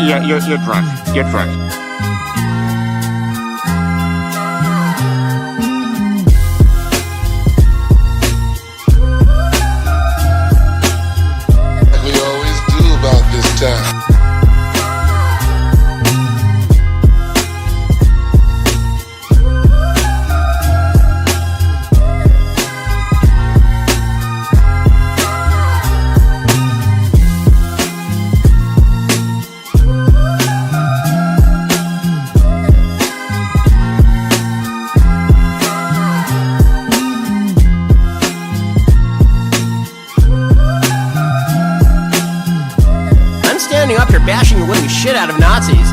Yeah, you're drunk. You're drunk. Like we always do about this time. Up here bashing the living shit out of Nazis.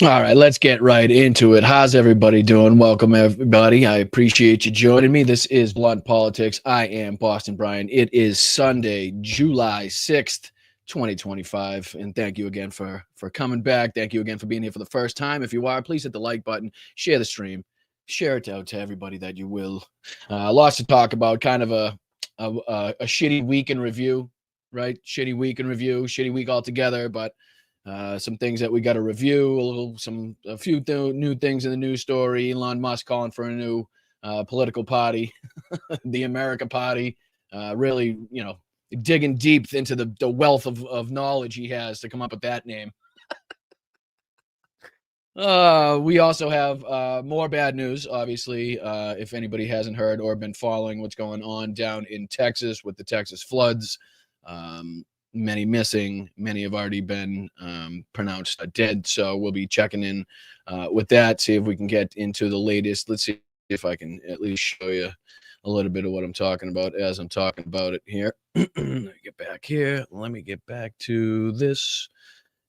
All right, let's get right into it. How's everybody doing? Welcome, everybody. I appreciate you joining me. This is Blunt Politics. I am Boston Brian. It is Sunday, July 6th, 2025. And thank you again for coming back. Thank you again for being here for the first time. If you are, please hit the like button, share the stream, share it out to everybody that you will. Lots to talk about. Kind of a shitty week in review, right? Shitty week in review, shitty week altogether, but some things that we got to review, a few new things in the news story. Elon Musk calling for a new political party, the America Party. Really, digging deep into the wealth of knowledge he has to come up with that name. We also have more bad news, obviously, if anybody hasn't heard or been following what's going on down in Texas with the Texas floods. Many missing, many have already been pronounced dead. So we'll be checking in with that, see if we can get into the latest. Let's see if I can at least show you a little bit of what I'm talking about as I'm talking about it here. Let me get back here. Let me get back to this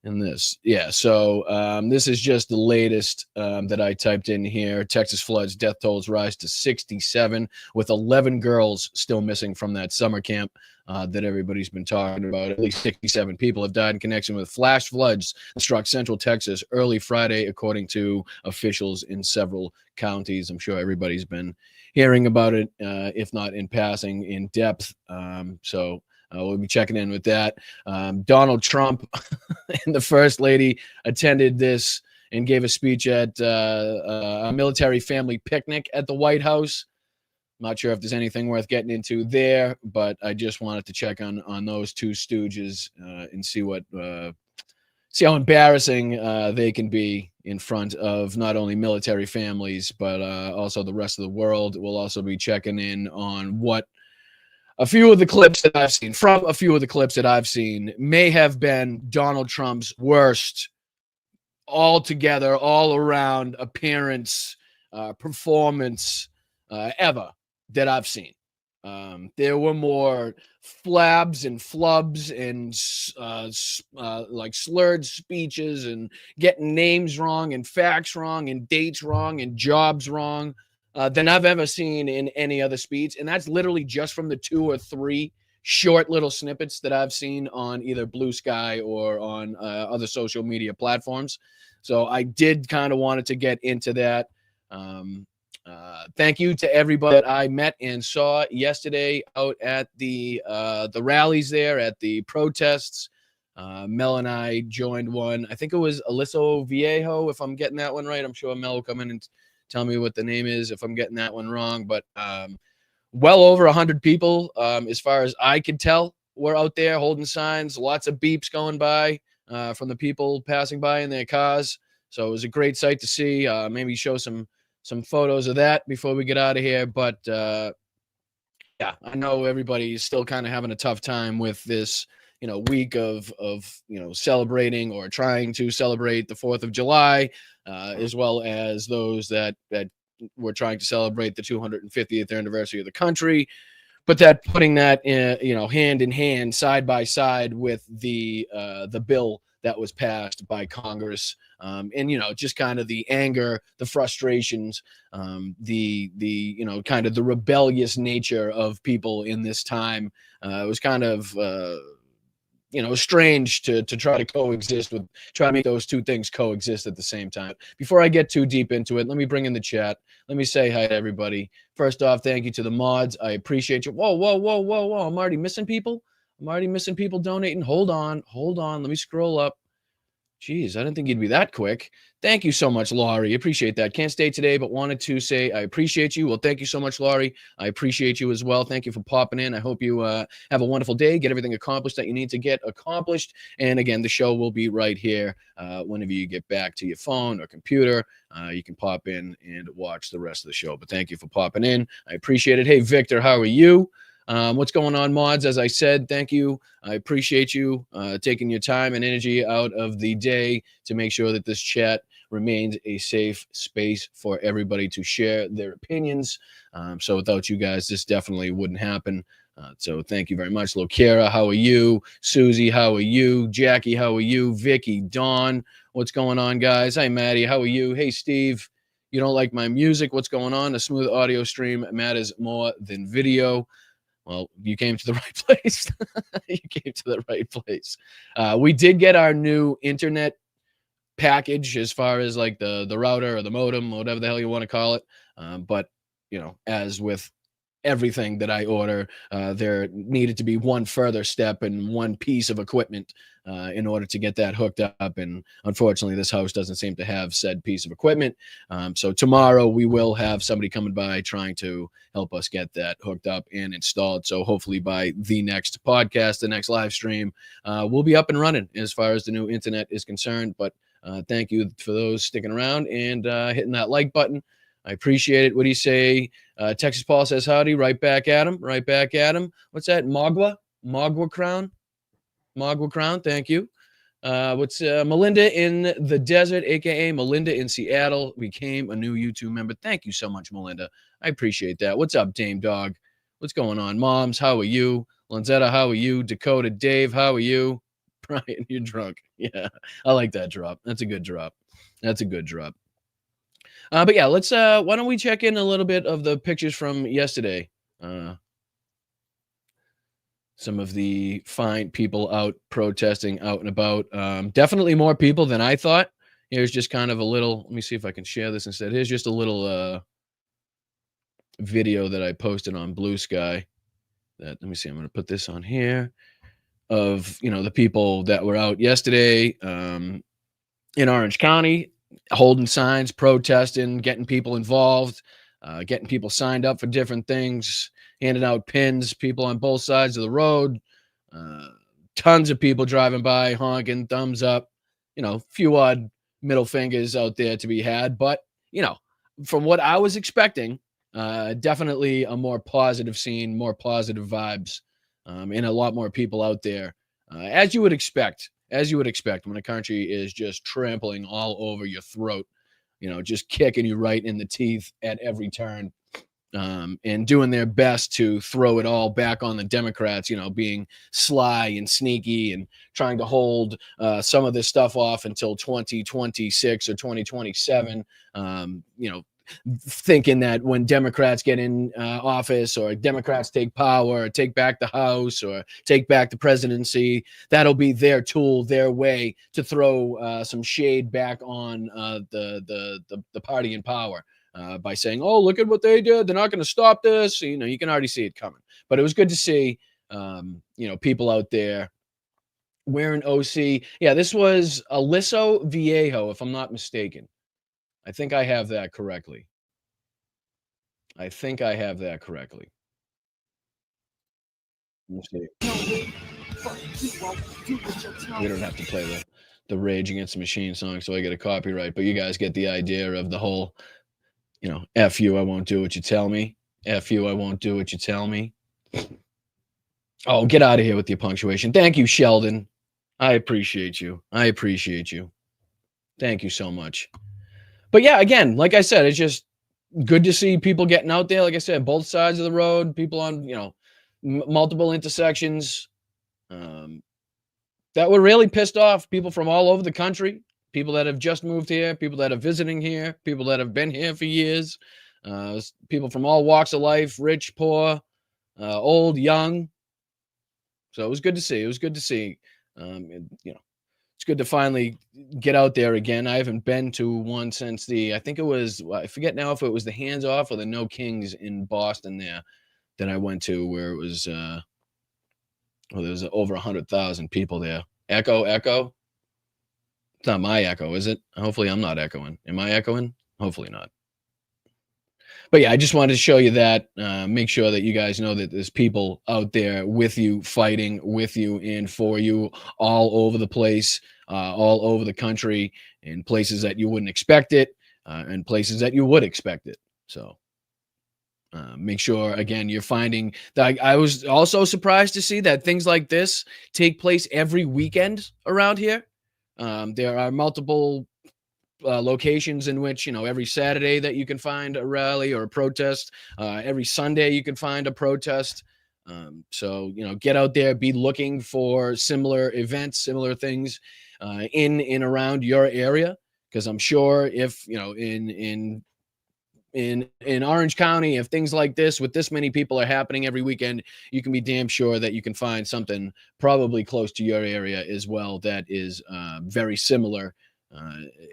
and this. Yeah, so this is just the latest that I typed in here. Texas floods, death tolls rise to 67, with 11 girls still missing from that summer camp that everybody's been talking about. At least 67 people have died in connection with flash floods that struck central Texas early Friday, according to officials in several counties. I'm sure everybody's been hearing about it, if not in passing, in depth. We'll be checking in with that. Donald Trump and the First Lady attended this and gave a speech at a military family picnic at the White House. Not sure if there's anything worth getting into there, but I just wanted to check on those two stooges and see how embarrassing they can be in front of not only military families, but also the rest of the world. We'll also be checking in on a few of the clips that I've seen may have been Donald Trump's worst altogether, all around appearance, performance ever that I've seen. There were more flabs and flubs and like slurred speeches and getting names wrong and facts wrong and dates wrong and jobs wrong than I've ever seen in any other speech. And that's literally just from the 2 or 3 short little snippets that I've seen on either Blue Sky or on other social media platforms. So I did kind of wanted to get into that. Thank you to everybody that I met and saw yesterday out at the rallies there, at the protests. Mel and I joined one. I think it was Aliso Viejo, if I'm getting that one right. I'm sure Mel will come in and tell me what the name is if I'm getting that one wrong. But well over 100 people, as far as I could tell, were out there holding signs. Lots of beeps going by from the people passing by in their cars. So it was a great sight to see. Maybe show some photos of that before we get out of here. But yeah, I know everybody's still kind of having a tough time with this, week of celebrating or trying to celebrate the 4th of July, as well as those that were trying to celebrate the 250th anniversary of the country. but that putting that in, hand in hand, side by side with the bill that was passed by Congress, and just kind of the anger, the frustrations, the kind of the rebellious nature of people in this time. It was kind of strange to try to try to make those two things coexist at the same time. Before I get too deep into it, let me bring in the chat. Let me say hi to everybody. First off, thank you to the mods. I appreciate you. Whoa, whoa, whoa, whoa, whoa. I'm already missing people. Donating. Hold on. Let me scroll up. Jeez, I didn't think you'd be that quick. Thank you so much, Laurie. Appreciate that. Can't stay today, but wanted to say I appreciate you. Well, thank you so much, Laurie. I appreciate you as well. Thank you for popping in. I hope you have a wonderful day. Get everything accomplished that you need to get accomplished. And again, the show will be right here whenever you get back to your phone or computer. You can pop in and watch the rest of the show. But thank you for popping in. I appreciate it. Hey, Victor, how are you? What's going on, mods? As I said, thank you. I appreciate you taking your time and energy out of the day to make sure that this chat remains a safe space for everybody to share their opinions. So without you guys, this definitely wouldn't happen. So thank you very much. Lokera, how are you? Susie, how are you? Jackie, how are you? Vicky, Dawn, what's going on, guys? Hi, Maddie, how are you? Hey, Steve, you don't like my music? What's going on? A smooth audio stream matters more than video. Well, you came to the right place. You came to the right place. We did get our new internet package as far as like the router or the modem, whatever the hell you want to call it. But, as with everything that I order, there needed to be one further step and one piece of equipment in order to get that hooked up. And unfortunately, this house doesn't seem to have said piece of equipment. So tomorrow we will have somebody coming by trying to help us get that hooked up and installed. So hopefully by the next podcast, the next live stream, we'll be up and running as far as the new internet is concerned. But thank you for those sticking around and hitting that like button. I appreciate it. What do you say? Texas Paul says howdy. Right back at him. What's that? Magua Crown. Thank you. What's Melinda in the desert, aka Melinda in Seattle, became a new YouTube member. Thank you so much, Melinda. I appreciate that. What's up, Dame Dog? What's going on? Moms, how are you? Lanzetta, how are you? Dakota, Dave, how are you? Brian, you're drunk. Yeah, I like that drop. That's a good drop. But yeah, let's why don't we check in a little bit of the pictures from yesterday? Some of the fine people out protesting out and about. Definitely more people than I thought. Here's just kind of a little, let me see if I can share this instead. Here's just a little video that I posted on Blue Sky. Let me see, I'm going to put this on here of, the people that were out yesterday in Orange County, holding signs, protesting, getting people involved, getting people signed up for different things, handing out pins, people on both sides of the road, tons of people driving by, honking, thumbs up, few odd middle fingers out there to be had. But, from what I was expecting, definitely a more positive scene, more positive vibes, and a lot more people out there, as you would expect when a country is just trampling all over your throat, just kicking you right in the teeth at every turn, and doing their best to throw it all back on the Democrats, being sly and sneaky and trying to hold some of this stuff off until 2026 or 2027, thinking that when Democrats get in office or Democrats take power or take back the House or take back the presidency, that'll be their tool, their way to throw some shade back on the party in power by saying, oh, look at what they did. They're not going to stop this. You can already see it coming. But it was good to see, people out there wearing OC. Yeah, this was Aliso Viejo, if I'm not mistaken. I think I have that correctly. Let me see. We don't have to play the Rage Against the Machine song, so I get a copyright. But you guys get the idea of the whole, F you, I won't do what you tell me. F you, I won't do what you tell me. Oh, get out of here with your punctuation. Thank you, Sheldon. I appreciate you. Thank you so much. But yeah, again, like I said, it's just good to see people getting out there. Like I said, both sides of the road, people on, multiple intersections that were really pissed off people from all over the country, people that have just moved here, people that are visiting here, people that have been here for years, people from all walks of life, rich, poor, old, young. So it was good to see. It was good to see. It's good to finally get out there again. I haven't been to one since I think it was, I forget now if it was the Hands Off or the No Kings in Boston there that I went to, where it was, there was over 100,000 people there. Echo. It's not my echo, is it? Hopefully I'm not echoing. Am I echoing? Hopefully not. But yeah, I just wanted to show you that. Make sure that you guys know that there's people out there with you, fighting with you and for you, all over the place, all over the country, in places that you wouldn't expect it, and places that you would expect it. So make sure, again, you're finding that. I was also surprised to see that things like this take place every weekend around here. There are multiple locations in which, every Saturday that you can find a rally or a protest, every Sunday you can find a protest. So get out there, be looking for similar events, similar things in and around your area, because I'm sure if in Orange County, if things like this with this many people are happening every weekend, you can be damn sure that you can find something probably close to your area as well that is very similar,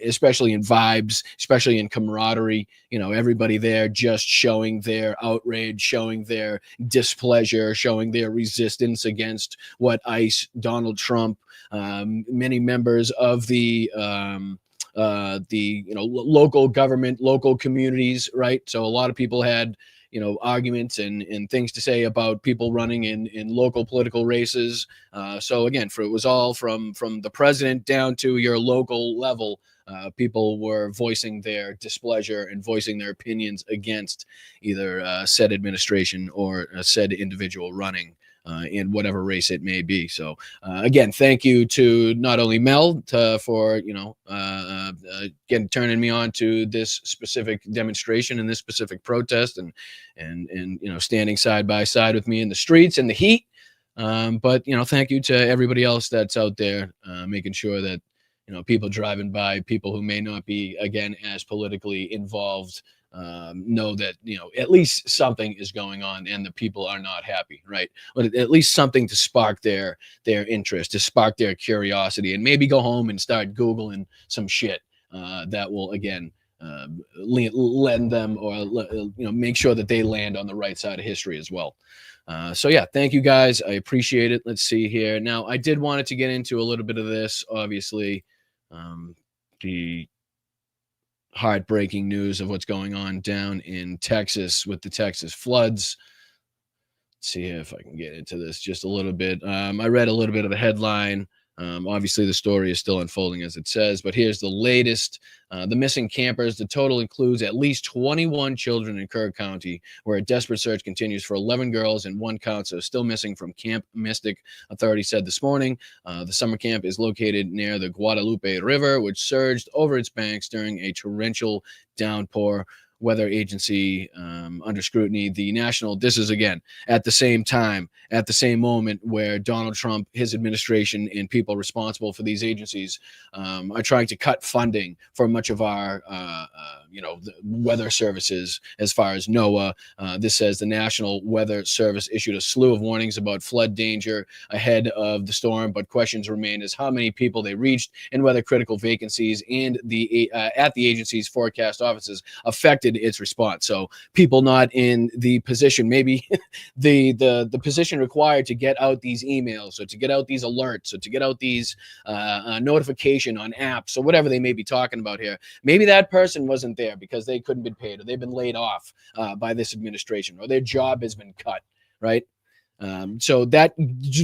especially in vibes, especially in camaraderie. Everybody there just showing their outrage, showing their displeasure, showing their resistance against what ICE, Donald Trump, many members of the local government, local communities, right? So a lot of people had arguments and things to say about people running in local political races. So again, it was all from the president down to your local level. People were voicing their displeasure and voicing their opinions against either said administration or said individual running in whatever race it may be. So again, thank you to not only Mel for turning me on to this specific demonstration and this specific protest, and standing side by side with me in the streets in the heat. But thank you to everybody else that's out there making sure that people driving by, people who may not be, again, as politically involved, know that at least something is going on and the people are not happy, right? But at least something to spark their interest, to spark their curiosity, and maybe go home and start Googling some shit that will, again, lend them, or make sure that they land on the right side of history as well. So yeah, thank you guys, I appreciate it. Let's see here. Now, I did want to get into a little bit of this, obviously, the heartbreaking news of what's going on down in Texas with the Texas floods. Let's see if I can get into this just a little bit. I read a little bit of the headline. Obviously, the story is still unfolding as it says, but here's the latest. The missing campers. The total includes at least 21 children in Kerr County, where a desperate search continues for 11 girls and one counselor still missing from Camp Mystic, authorities said this morning. The summer camp is located near the Guadalupe River, which surged over its banks during a torrential downpour. Weather agency under scrutiny. This is, again, at the same time, at the same moment where Donald Trump, his administration, and people responsible for these agencies are trying to cut funding for much of our, the weather services, as far as NOAA. This says the National Weather Service issued a slew of warnings about flood danger ahead of the storm, but questions remain as how many people they reached and whether critical vacancies and at the agency's forecast offices affected its response. So people not in the position, maybe the position required to get out these emails, or to get out these alerts, or to get out these notification on apps, or whatever they may be talking about here. Maybe that person wasn't there because they couldn't be paid, or they've been laid off by this administration, or their job has been cut, right? So that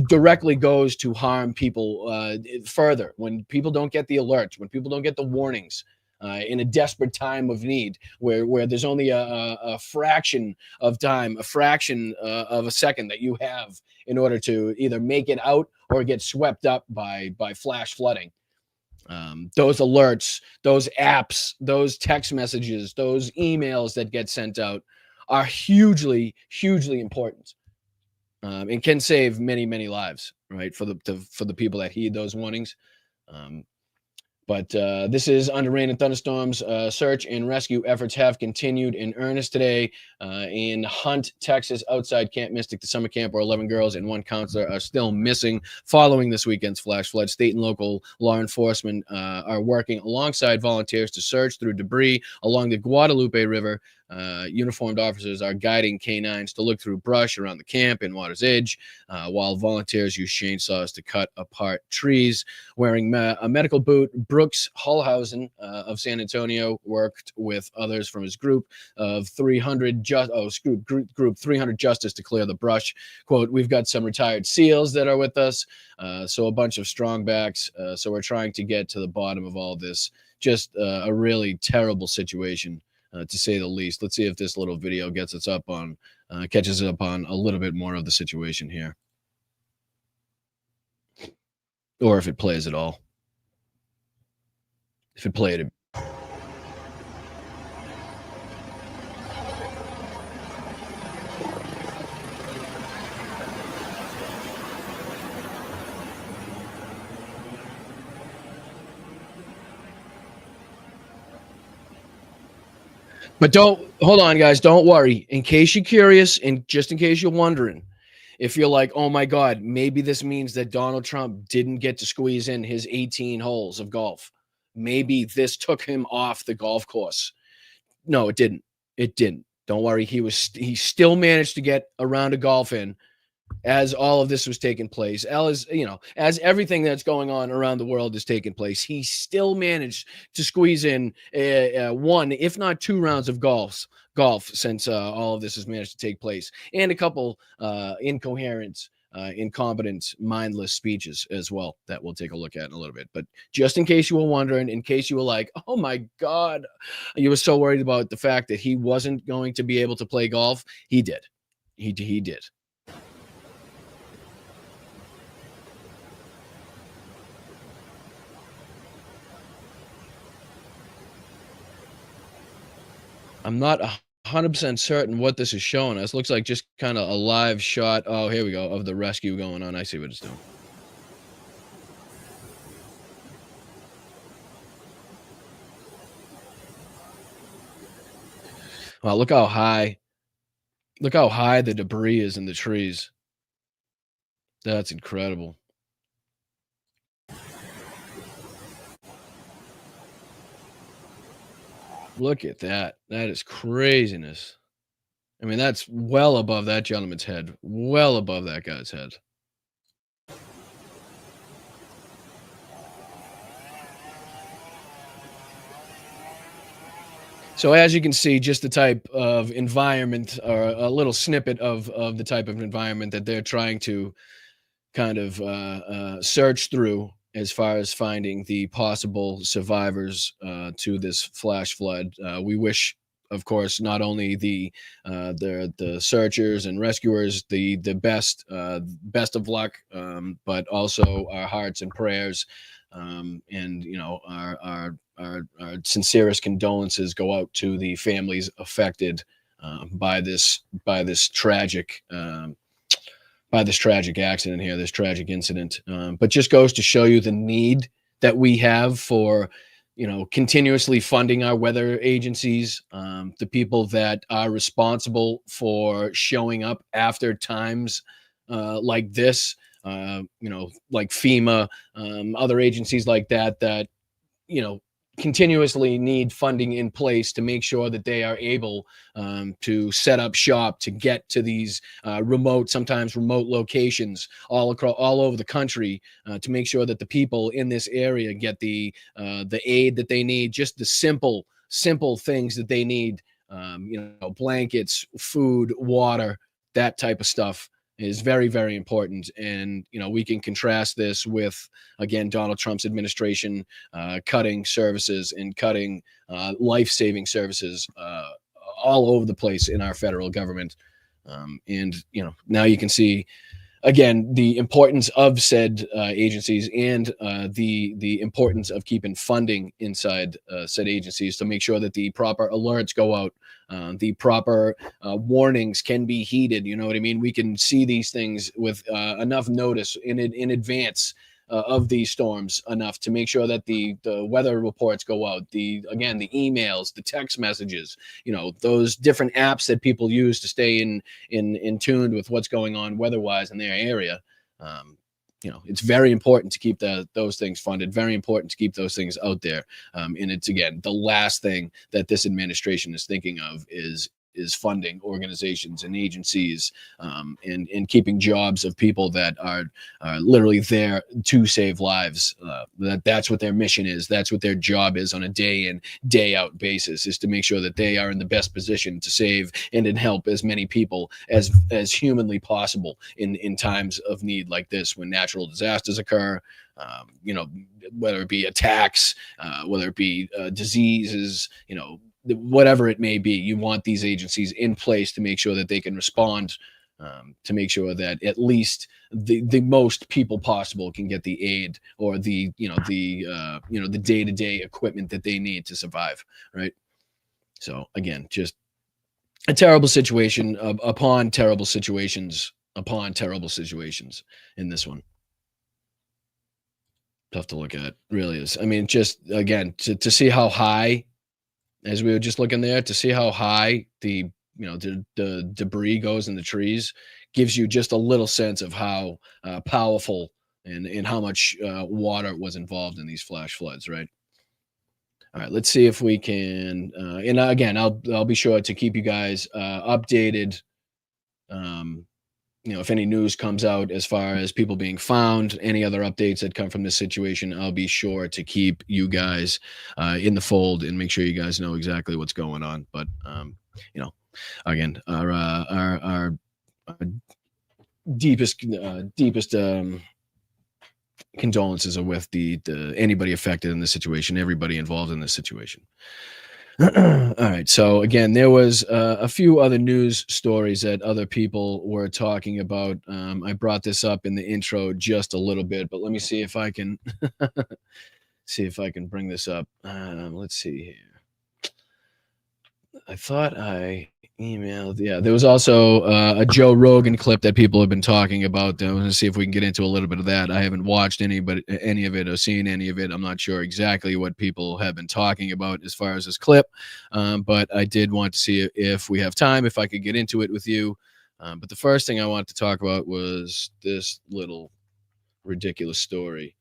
directly goes to harm people further. When people don't get the alerts, when people don't get the warnings, in a desperate time of need, where there's only a fraction of time, a fraction of a second that you have in order to either make it out or get swept up by flash flooding. Those alerts, those apps, those text messages, those emails that get sent out are hugely, hugely important. and can save many, many lives, right? For the people that heed those warnings. But this is under rain and thunderstorms. Search and rescue efforts have continued in earnest today in Hunt, Texas, outside Camp Mystic. The summer camp where 11 girls and one counselor are still missing following this weekend's flash flood. State and local law enforcement are working alongside volunteers to search through debris along the Guadalupe River. Uniformed officers are guiding canines to look through brush around the camp and water's edge, while volunteers use chainsaws to cut apart trees. Wearing a medical boot, Brooks Hullhausen of San Antonio worked with others from his group of 300 group 300 Justice to clear the brush. Quote, "We've got some retired SEALs that are with us, so a bunch of strongbacks. So we're trying to get to the bottom of all this. Just a really terrible situation, to say the least." Let's see if this little video catches up on a little bit more of the situation here, or if it plays at all. If it played, but don't hold on, guys. Don't worry. In case you're curious, and just in case you're wondering, if you're like, oh my God, maybe this means that Donald Trump didn't get to squeeze in his 18 holes of golf. Maybe this took him off the golf course. No, it didn't. It didn't. Don't worry. He still managed to get a round of golf in as all of this was taking place. As everything that's going on around the world is taking place, he still managed to squeeze in one, if not two rounds of golf since all of this has managed to take place, and a couple incoherent, incompetent, mindless speeches as well that we'll take a look at in a little bit. But just in case you were wondering, in case you were like, oh my God, you were so worried about the fact that he wasn't going to be able to play golf, he did. He did. I'm not 100% certain what this is showing us. Looks like just kind of a live shot. Oh, here we go, of the rescue going on. I see what it's doing. Wow, look how high the debris is in the trees. That's incredible. Look at that. That is craziness. I mean, that's well above that gentleman's head. Well above that guy's head. So as you can see, just the type of environment, or a little snippet of the type of environment that they're trying to kind of search through as far as finding the possible survivors to this flash flood. We wish, of course, not only the searchers and rescuers the best of luck, but also our hearts and prayers, and our sincerest condolences go out to the families affected by this tragic accident here, this tragic incident. But just goes to show you the need that we have for, continuously funding our weather agencies, the people that are responsible for showing up after times like this, like FEMA, other agencies like that, continuously need funding in place to make sure that they are able to set up shop, to get to these sometimes remote locations all over the country, to make sure that the people in this area get the aid that they need, just the simple things that they need, blankets, food, water, that type of stuff is very, very important. And, we can contrast this with, again, Donald Trump's administration cutting services and cutting life-saving services all over the place in our federal government. And, now you can see again, the importance of said agencies and the importance of keeping funding inside said agencies to make sure that the proper alerts go out, the proper warnings can be heeded. You know what I mean? We can see these things with enough notice in advance of these storms enough to make sure that the weather reports go out, the emails, the text messages, those different apps that people use to stay in tune with what's going on weather-wise in their area. It's very important to keep those things funded, very important to keep those things out there. And it's, again, the last thing that this administration is thinking of is funding organizations and agencies, and keeping jobs of people that are literally there to save lives. That's what their mission is. That's what their job is on a day in, day out basis, is to make sure that they are in the best position to save and help as many people as humanly possible in times of need like this, when natural disasters occur. Whether it be attacks, whether it be diseases, whatever it may be, you want these agencies in place to make sure that they can respond, to make sure that at least the most people possible can get the aid or the day-to-day equipment that they need to survive, right? So again, just a terrible situation upon terrible situations in this one. Tough to look at, really is. I mean, just again, to see how high, as we were just looking there, to see how high the debris goes in the trees gives you just a little sense of how powerful and how much water was involved in these flash floods, right? All right, let's see if we can, and again, I'll be sure to keep you guys updated. If any news comes out as far as people being found, any other updates that come from this situation, I'll be sure to keep you guys in the fold and make sure you guys know exactly what's going on. But again, our deepest condolences are with the anybody affected in this situation, everybody involved in this situation. All right. So again, there was a few other news stories that other people were talking about. I brought this up in the intro just a little bit, but let me see if I can bring this up. Let's see here. I thought I emailed. Yeah, there was also a Joe Rogan clip that people have been talking about. I'm going to see if we can get into a little bit of that. I haven't watched any of it or seen any of it. I'm not sure exactly what people have been talking about as far as this clip, but I did want to see if we have time, if I could get into it with you. But the first thing I wanted to talk about was this little ridiculous story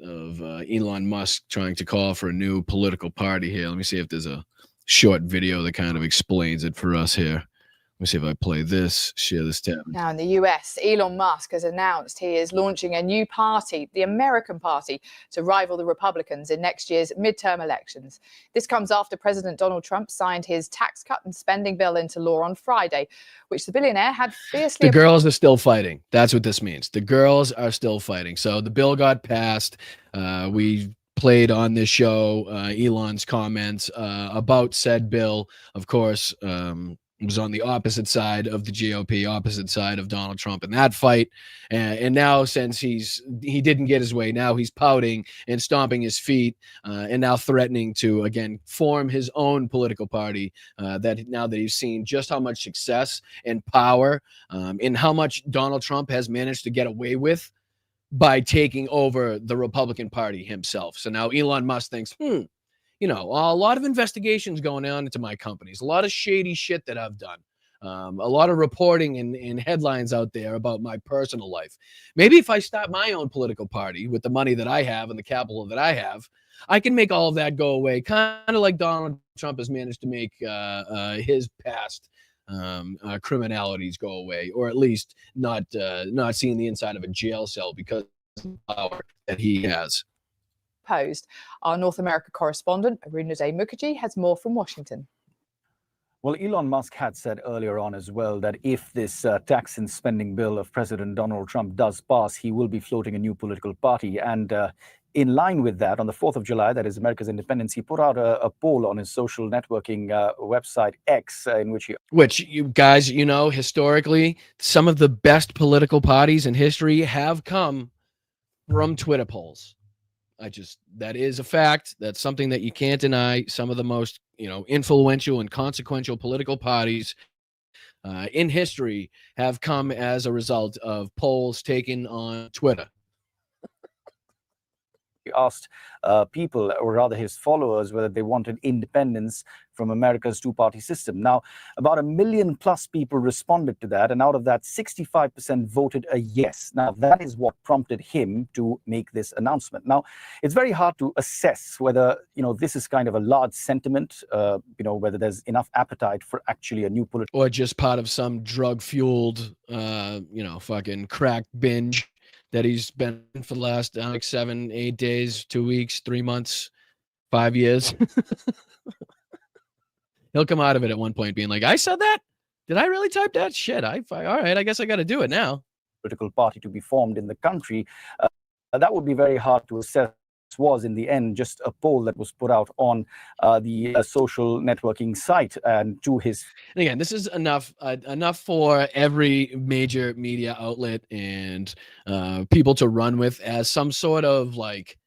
of Elon Musk trying to call for a new political party here. Let me see if there's a short video that kind of explains it for us here. Let me see if I play this, share this tab. Now in the US, Elon Musk has announced he is launching a new party, the American Party, to rival the Republicans in next year's midterm elections. This comes after President Donald Trump signed his tax cut and spending bill into law on Friday, which the billionaire had fiercely... The girls are still fighting. That's what this means. The girls are still fighting. So the bill got passed. We played on this show Elon's comments about said bill. Of course, was on the opposite side of the GOP, opposite side of Donald Trump in that fight. And now, since he didn't get his way, now he's pouting and stomping his feet, and now threatening to, again, form his own political party, that now that he's seen just how much success and power and how much Donald Trump has managed to get away with by taking over the Republican Party himself. So now Elon Musk thinks, a lot of investigations going on into my companies, a lot of shady shit that I've done, a lot of reporting and headlines out there about my personal life. Maybe if I start my own political party with the money that I have and the capital that I have, I can make all of that go away, kind of like Donald Trump has managed to make his past criminalities go away, or at least not seeing the inside of a jail cell because of the power that he has. Posed. Our North America correspondent, Arunadej Mukherjee, has more from Washington. Well, Elon Musk had said earlier on as well that if this tax and spending bill of President Donald Trump does pass, he will be floating a new political party. And in line with that, on the 4th of July, that is America's independence, he put out a poll on his social networking website X, in which you guys, historically, some of the best political parties in history have come from Twitter polls. That is a fact. That's something that you can't deny. Some of the most, influential and consequential political parties in history have come as a result of polls taken on Twitter. He asked people, or rather his followers, whether they wanted independence from America's two-party system. Now, about 1 million plus people responded to that, and out of that, 65% voted a yes. Now, that is what prompted him to make this announcement. Now, it's very hard to assess whether, this is kind of a large sentiment, whether there's enough appetite for actually a new political... Or just part of some drug-fueled, fucking crack binge that he's been for the last 7, 8 days, 2 weeks, 3 months, 5 years. He'll come out of it at one point being like, I said that? Did I really type that? Shit, all right, I guess I got to do it now. Political party to be formed in the country, that would be very hard to assess. Was in the end just a poll that was put out on the social networking site, and to his... And again, this is enough for every major media outlet and people to run with as some sort of like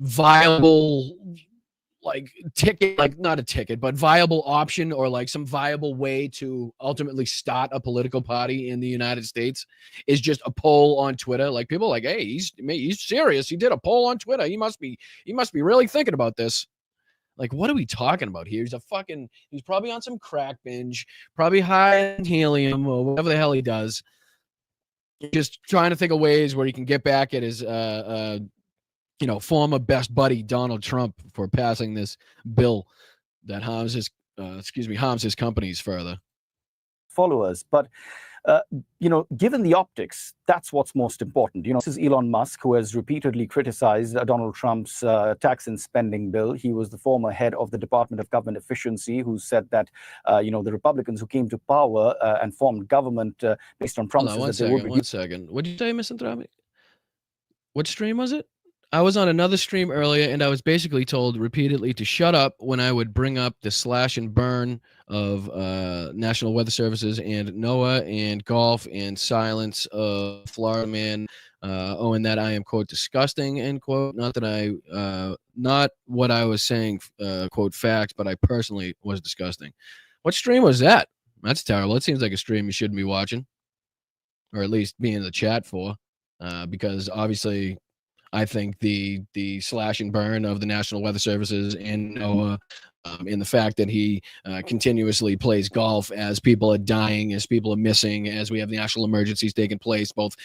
viable ticket, not a ticket, but viable option, or like some viable way to ultimately start a political party in the United States is just a poll on Twitter. Like, people are like, hey, he's serious. He did a poll on Twitter. He must be really thinking about this. Like, what are we talking about here? He's probably on some crack binge, probably high in helium or whatever the hell he does. Just trying to think of ways where he can get back at his former best buddy Donald Trump for passing this bill that harms his companies further. Followers, but given the optics, that's what's most important. This is Elon Musk, who has repeatedly criticized Donald Trump's tax and spending bill. He was the former head of the Department of Government Efficiency, who said that the Republicans who came to power and formed government based on promises. One second. What did you say, Misanthropic? What stream was it? I was on another stream earlier, and I was basically told repeatedly to shut up when I would bring up the slash and burn of National Weather Services and NOAA and golf, and silence of Florida man, and that I am, quote, disgusting, end quote. Not what I was saying, quote, fact, but I personally was disgusting. What stream was that? That's terrible. It seems like a stream you shouldn't be watching, or at least be in the chat for, because obviously I think the slash and burn of the National Weather Services and NOAA, in the fact that he continuously plays golf as people are dying, as people are missing, as we have national emergencies taking place both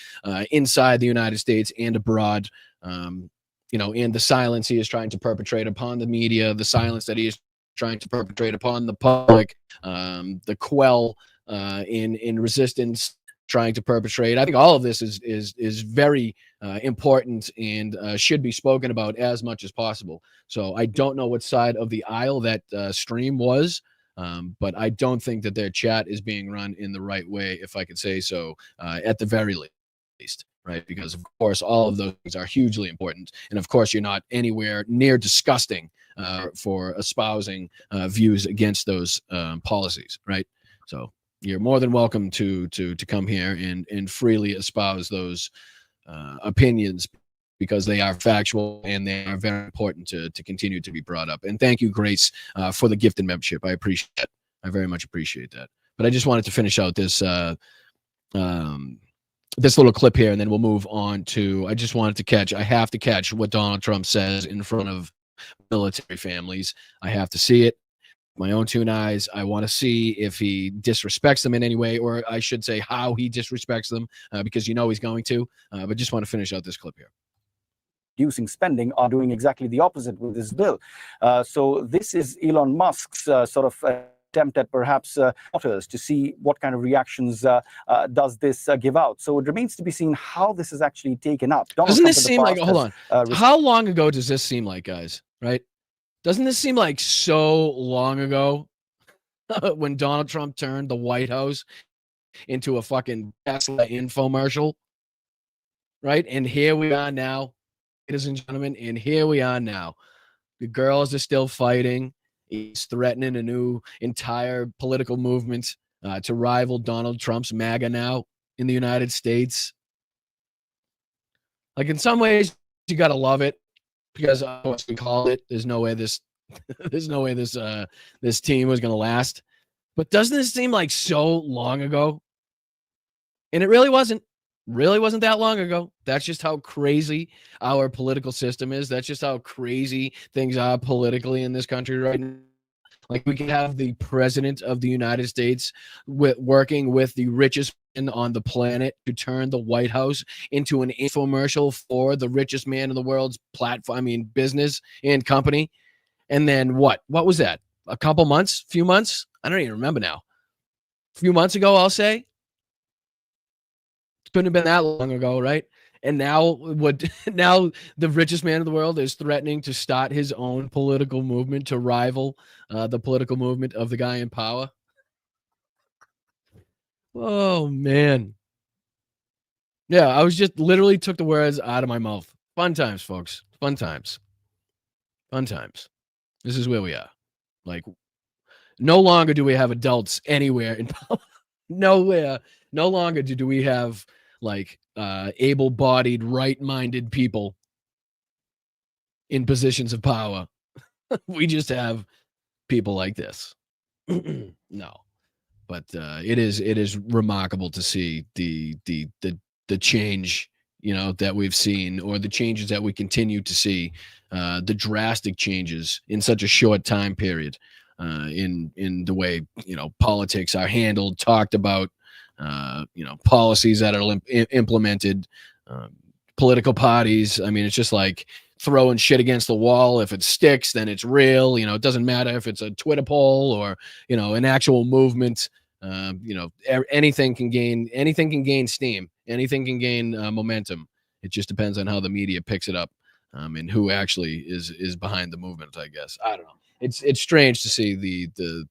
inside the United States and abroad, and the silence he is trying to perpetrate upon the media, the silence that he is trying to perpetrate upon the public, the quell in resistance trying to perpetrate. I think all of this is very important and should be spoken about as much as possible. So I don't know what side of the aisle that stream was, but I don't think that their chat is being run in the right way, if I could say so, at the very least, right? Because of course all of those things are hugely important, and of course you're not anywhere near disgusting for espousing views against those policies, right? So you're more than welcome to come here and freely espouse those opinions, because they are factual and they are very important to continue to be brought up. And thank you, Grace, for the gifted membership. I appreciate that. I very much appreciate that. But I just wanted to finish out this this little clip here, and then we'll move on to, I have to catch what Donald Trump says in front of military families. I have to see it. My own two eyes. I want to see if he disrespects them in any way, or I should say how he disrespects them, because he's going to. But just want to finish out this clip here. Reducing spending are doing exactly the opposite with this bill. So this is Elon Musk's sort of attempt at perhaps to see what kind of reactions does this give out. So it remains to be seen how this is actually taken up. Doesn't this seem like, hold on, how long ago does this seem like, guys, right? Doesn't this seem like so long ago when Donald Trump turned the White House into a fucking Tesla infomercial, right? And here we are now ladies and gentlemen, and here we are now. The girls are still fighting. He's threatening a new entire political movement to rival Donald Trump's MAGA now in the United States. Like, in some ways, you got to love it because we called it. There's no way this this team was going to last. But doesn't this seem like so long ago? And it really wasn't that long ago. That's just how crazy our political system is. That's just how crazy things are politically in this country right now. Like, we could have the president of the United States working with the richest man on the planet to turn the White House into an infomercial for the richest man in the world's platform, business and company. And then what was that? A few months? I don't even remember now. A few months ago, I'll say. Couldn't have been that long ago, right? And now now the richest man in the world is threatening to start his own political movement to rival the political movement of the guy in power. Oh, man. Yeah, I was just literally took the words out of my mouth. Fun times, folks. Fun times. Fun times. This is where we are. Like, no longer do we have adults anywhere in power. Nowhere. No longer do we have like able-bodied, right-minded people in positions of power. We just have people like this. No, but it is remarkable to see the change, that we've seen, or the changes that we continue to see, the drastic changes in such a short time period, in the way politics are handled, talked about. Policies that are implemented, political parties. It's just like throwing shit against the wall. If it sticks, then it's real. It doesn't matter if it's a Twitter poll or, an actual movement. Anything can gain steam. Anything can gain momentum. It just depends on how the media picks it up, and who actually is behind the movement, I guess. I don't know. It's strange to see the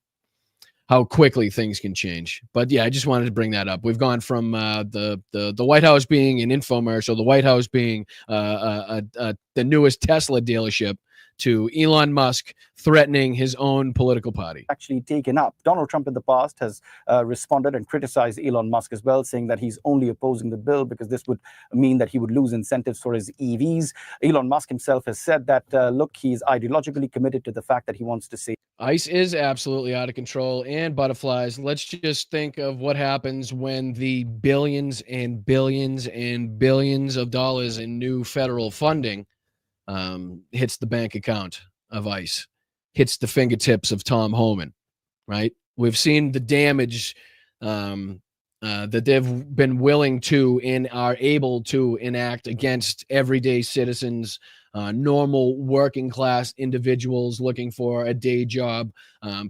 how quickly things can change. But yeah, I just wanted to bring that up. We've gone from the White House being an infomercial, the White House being the newest Tesla dealership, to Elon Musk threatening his own political party. Actually taken up. Donald Trump in the past has responded and criticized Elon Musk as well, saying that he's only opposing the bill because this would mean that he would lose incentives for his EVs. Elon Musk himself has said that, look, he's ideologically committed to the fact that he wants to save. ICE is absolutely out of control, and butterflies. Let's just think of what happens when the billions and billions and billions of dollars in new federal funding hits the bank account of ICE, hits the fingertips of Tom Homan, right? We've seen the damage that they've been willing to and are able to enact against everyday citizens, normal working class individuals looking for a day job,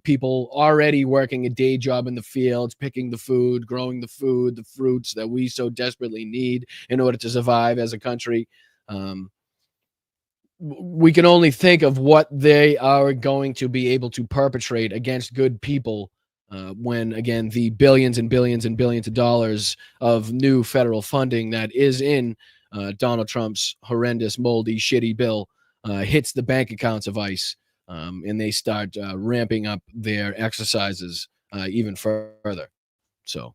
people already working a day job in the fields, picking the food, growing the food, the fruits that we so desperately need in order to survive as a country. We can only think of what they are going to be able to perpetrate against good people when, again, the billions and billions and billions of dollars of new federal funding that is in Donald Trump's horrendous, moldy, shitty bill hits the bank accounts of ICE, and they start ramping up their exercises even further. So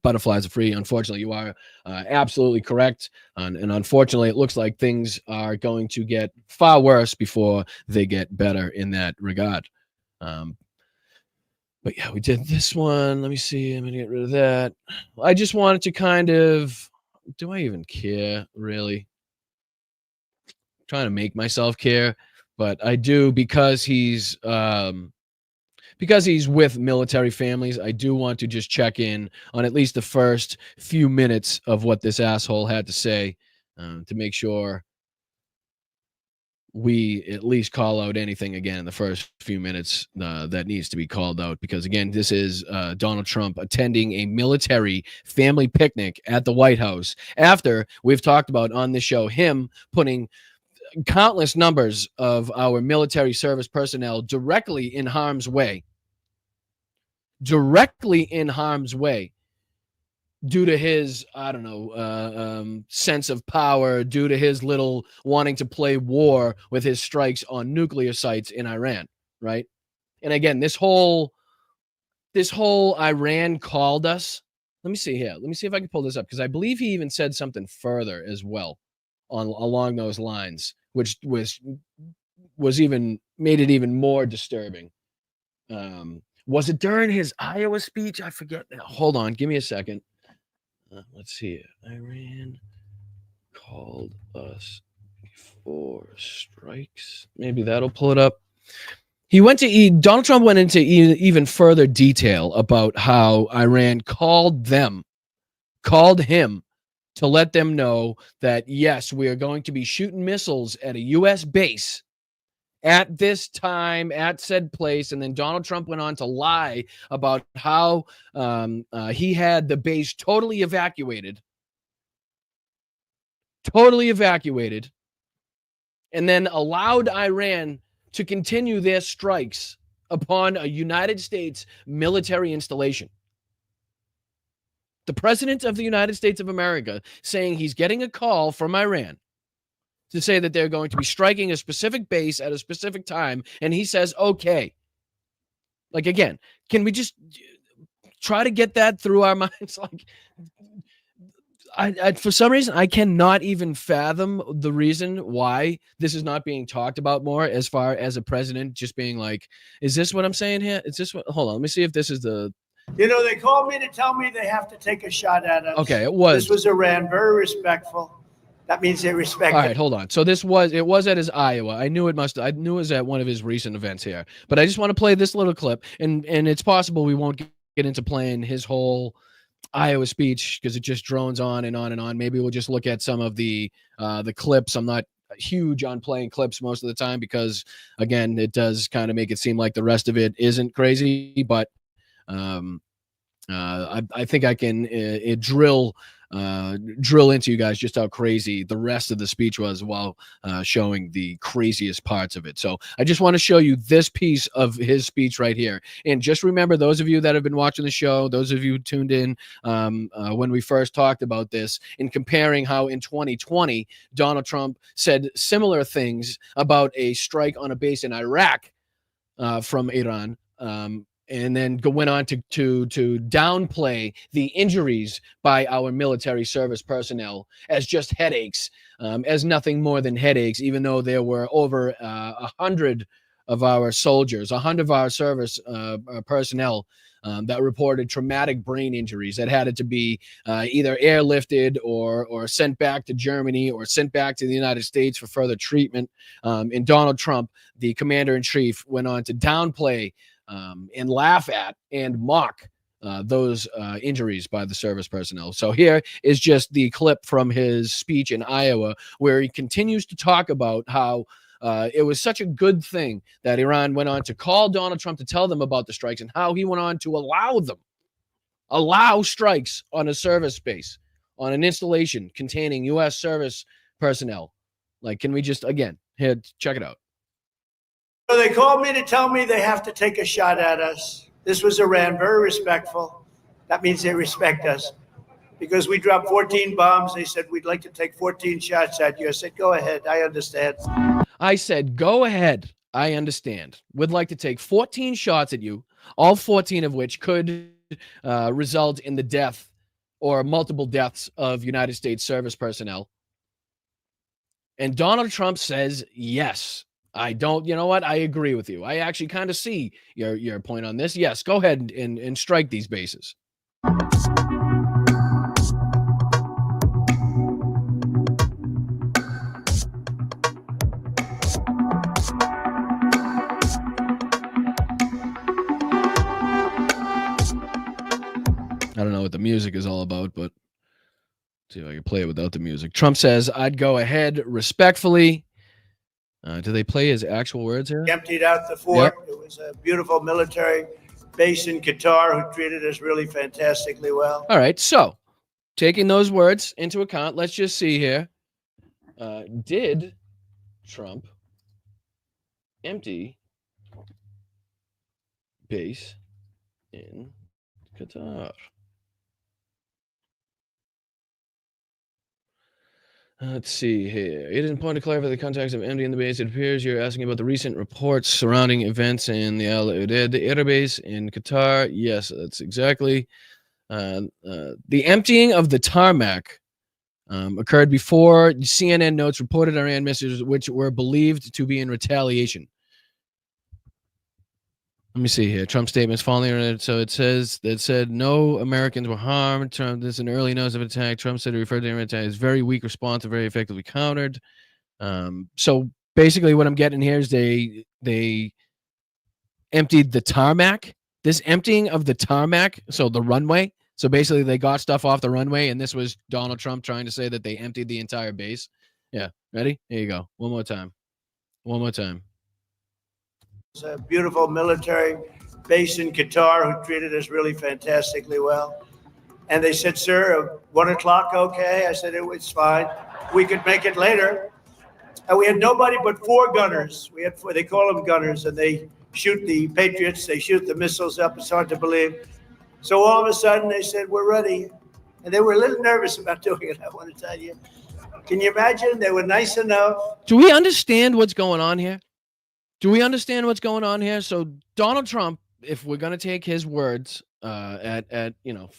butterflies are free. Unfortunately, you are absolutely correct. And unfortunately, it looks like things are going to get far worse before they get better in that regard. But yeah, we did this one. Let me see. I'm going to get rid of that. I just wanted to kind of, do I even care, really? I'm trying to make myself care, but I do because he's with military families. I do want to just check in on at least the first few minutes of what this asshole had to say to make sure we at least call out anything again in the first few minutes that needs to be called out. Because, again, this is Donald Trump attending a military family picnic at the White House after we've talked about on this show him putting countless numbers of our military service personnel directly in harm's way. due to his, I don't know, sense of power, due to his little wanting to play war with his strikes on nuclear sites in Iran, right? And again, this whole Iran called us. Let me see here. Let me see if I can pull this up, because I believe he even said something further as well along those lines, which was even made it even more disturbing. Was it during his Iowa speech? I forget. Hold on, give me a second. Let's see. Iran called us for strikes. Maybe that'll pull it up. Donald Trump went into even further detail about how Iran called him to let them know that, yes, we are going to be shooting missiles at a U.S. base at this time, at said place. And then Donald Trump went on to lie about how he had the base totally evacuated, and then allowed Iran to continue their strikes upon a United States military installation. The President of the United States of America saying he's getting a call from Iran to say that they're going to be striking a specific base at a specific time, and he says, okay. Like, again, can we just try to get that through our minds? Like, I for some reason, I cannot even fathom the reason why this is not being talked about more, as far as a president just being like, is this what I'm saying here? Is this what? Hold on, let me see if this is the. You know, they called me to tell me they have to take a shot at us. Okay, it was. This was Iran, very respectful. That means they respect. All right, hold on. So it was at his Iowa. I knew it was at one of his recent events here. But I just want to play this little clip, and it's possible we won't get into playing his whole Iowa speech because it just drones on and on and on. Maybe we'll just look at some of the clips. I'm not huge on playing clips most of the time because, again, it does kind of make it seem like the rest of it isn't crazy. But I think I can drill into you guys just how crazy the rest of the speech was while showing the craziest parts of it. So I just want to show you this piece of his speech right here. And just remember, those of you that have been watching the show, those of you who tuned in when we first talked about this, in comparing how in 2020 Donald Trump said similar things about a strike on a base in Iraq from Iran. And then went on to downplay the injuries by our military service personnel as just headaches, as nothing more than headaches, even though there were over 100 of our soldiers, 100 of our service personnel that reported traumatic brain injuries that had to be either airlifted or sent back to Germany or sent back to the United States for further treatment. And Donald Trump, the commander-in-chief, went on to downplay and laugh at and mock those injuries by the service personnel. So here is just the clip from his speech in Iowa, where he continues to talk about how it was such a good thing that Iran went on to call Donald Trump to tell them about the strikes, and how he went on to allow strikes on a service base, on an installation containing U.S. service personnel. Like, can we just, again, here, check it out. So they called me to tell me they have to take a shot at us. This was Iran, very respectful. That means they respect us. Because we dropped 14 bombs, they said, we'd like to take 14 shots at you. I said, go ahead, I understand. I said, go ahead, I understand. Would like to take 14 shots at you, all 14 of which could result in the death or multiple deaths of United States service personnel. And Donald Trump says, yes. I don't, you know what? I agree with you. I actually kind of see your point on this. Yes, go ahead and strike these bases. I don't know what the music is all about, but see if I can play it without the music. Trump says, I'd go ahead respectfully. Do they play his actual words here? Emptied out the fort. Yep. It was a beautiful military base in Qatar who treated us really fantastically well. All right. So taking those words into account, let's just see here. Did Trump empty base in Qatar? Let's see here. It is important to clarify the context of emptying the base. It appears you're asking about the recent reports surrounding events in the Al Udeid air base in Qatar. Yes, that's exactly. The emptying of the tarmac occurred before CNN notes reported Iran missiles, which were believed to be in retaliation. Let me see here. Trump statements following. So it said no Americans were harmed. Trump, this is an early notice of attack. Trump said he referred to the attack as very weak response and very effectively countered. So basically, what I'm getting here is they emptied the tarmac. This emptying of the tarmac, so the runway. So basically, they got stuff off the runway, and this was Donald Trump trying to say that they emptied the entire base. Yeah, ready? Here you go. One more time. One more time. It's a beautiful military base in Qatar who treated us really fantastically well. And they said, sir, 1 o'clock, okay? I said, it's fine. We could make it later. And we had nobody but 4 gunners. We had 4, they call them gunners, and they shoot the Patriots. They shoot the missiles up. It's hard to believe. So all of a sudden they said, we're ready. And they were a little nervous about doing it, I want to tell you. Can you imagine? They were nice enough. Do we understand what's going on here? Do we understand what's going on here? So Donald Trump, if we're going to take his words at you know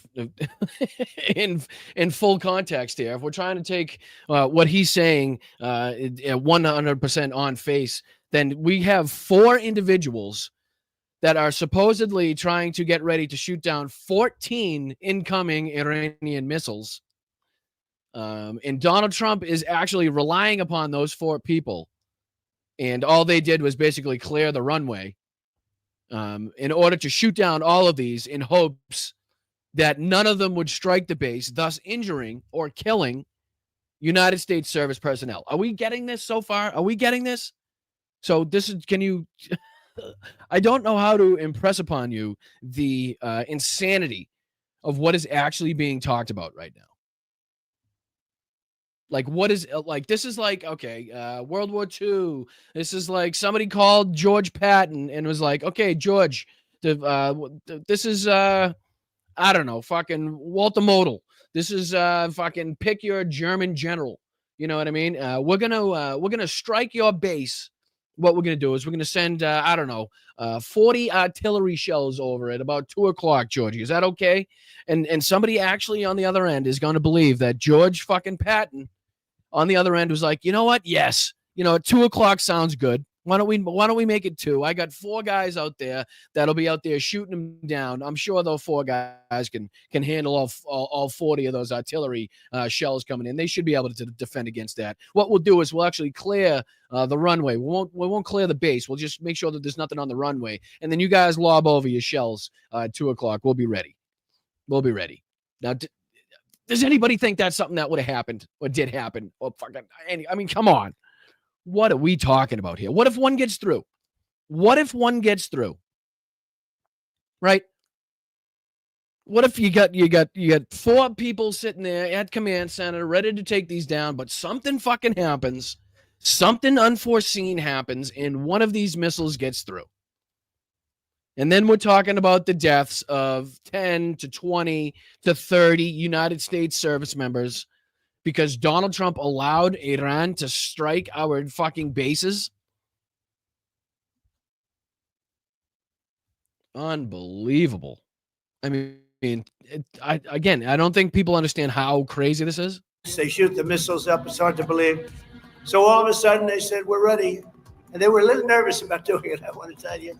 in full context here, if we're trying to take what he's saying 100% on face, then we have 4 individuals that are supposedly trying to get ready to shoot down 14 incoming Iranian missiles. And Donald Trump is actually relying upon those 4 people. And all they did was basically clear the runway in order to shoot down all of these in hopes that none of them would strike the base, thus injuring or killing United States service personnel. Are we getting this so far? Are we getting this? So this is, can you, I don't know how to impress upon you the insanity of what is actually being talked about right now. Like, what is, like, this is like, okay, World War II. This is like somebody called George Patton and was like, okay, George, this is, I don't know, fucking Walter Model. This is fucking pick your German general. You know what I mean? We're gonna strike your base. What we're gonna do is we're gonna send, I don't know, 40 artillery shells over at about 2 o'clock, Georgie. Is that okay? And somebody actually on the other end is going to believe that George fucking Patton on the other end was like, you know what? Yes. You know, 2 o'clock sounds good. Why don't we make it 2? I got 4 guys out there that'll be out there shooting them down. I'm sure those 4 guys can handle all 40 of those artillery shells coming in. They should be able to defend against that. What we'll do is we'll actually clear the runway. We won't clear the base. We'll just make sure that there's nothing on the runway. And then you guys lob over your shells at 2 o'clock. We'll be ready. We'll be ready. Now, does anybody think that's something that would have happened or did happen? Or fucking, I mean, come on. What are we talking about here? What if one gets through? What if one gets through? Right? What if you got 4 people sitting there at command center ready to take these down, but something fucking happens, something unforeseen happens, and one of these missiles gets through. And then we're talking about the deaths of 10 to 20 to 30 United States service members because Donald Trump allowed Iran to strike our fucking bases. Unbelievable. I mean, I don't think people understand how crazy this is. They shoot the missiles up. It's hard to believe. So all of a sudden they said, we're ready. And they were a little nervous about doing it, I want to tell you.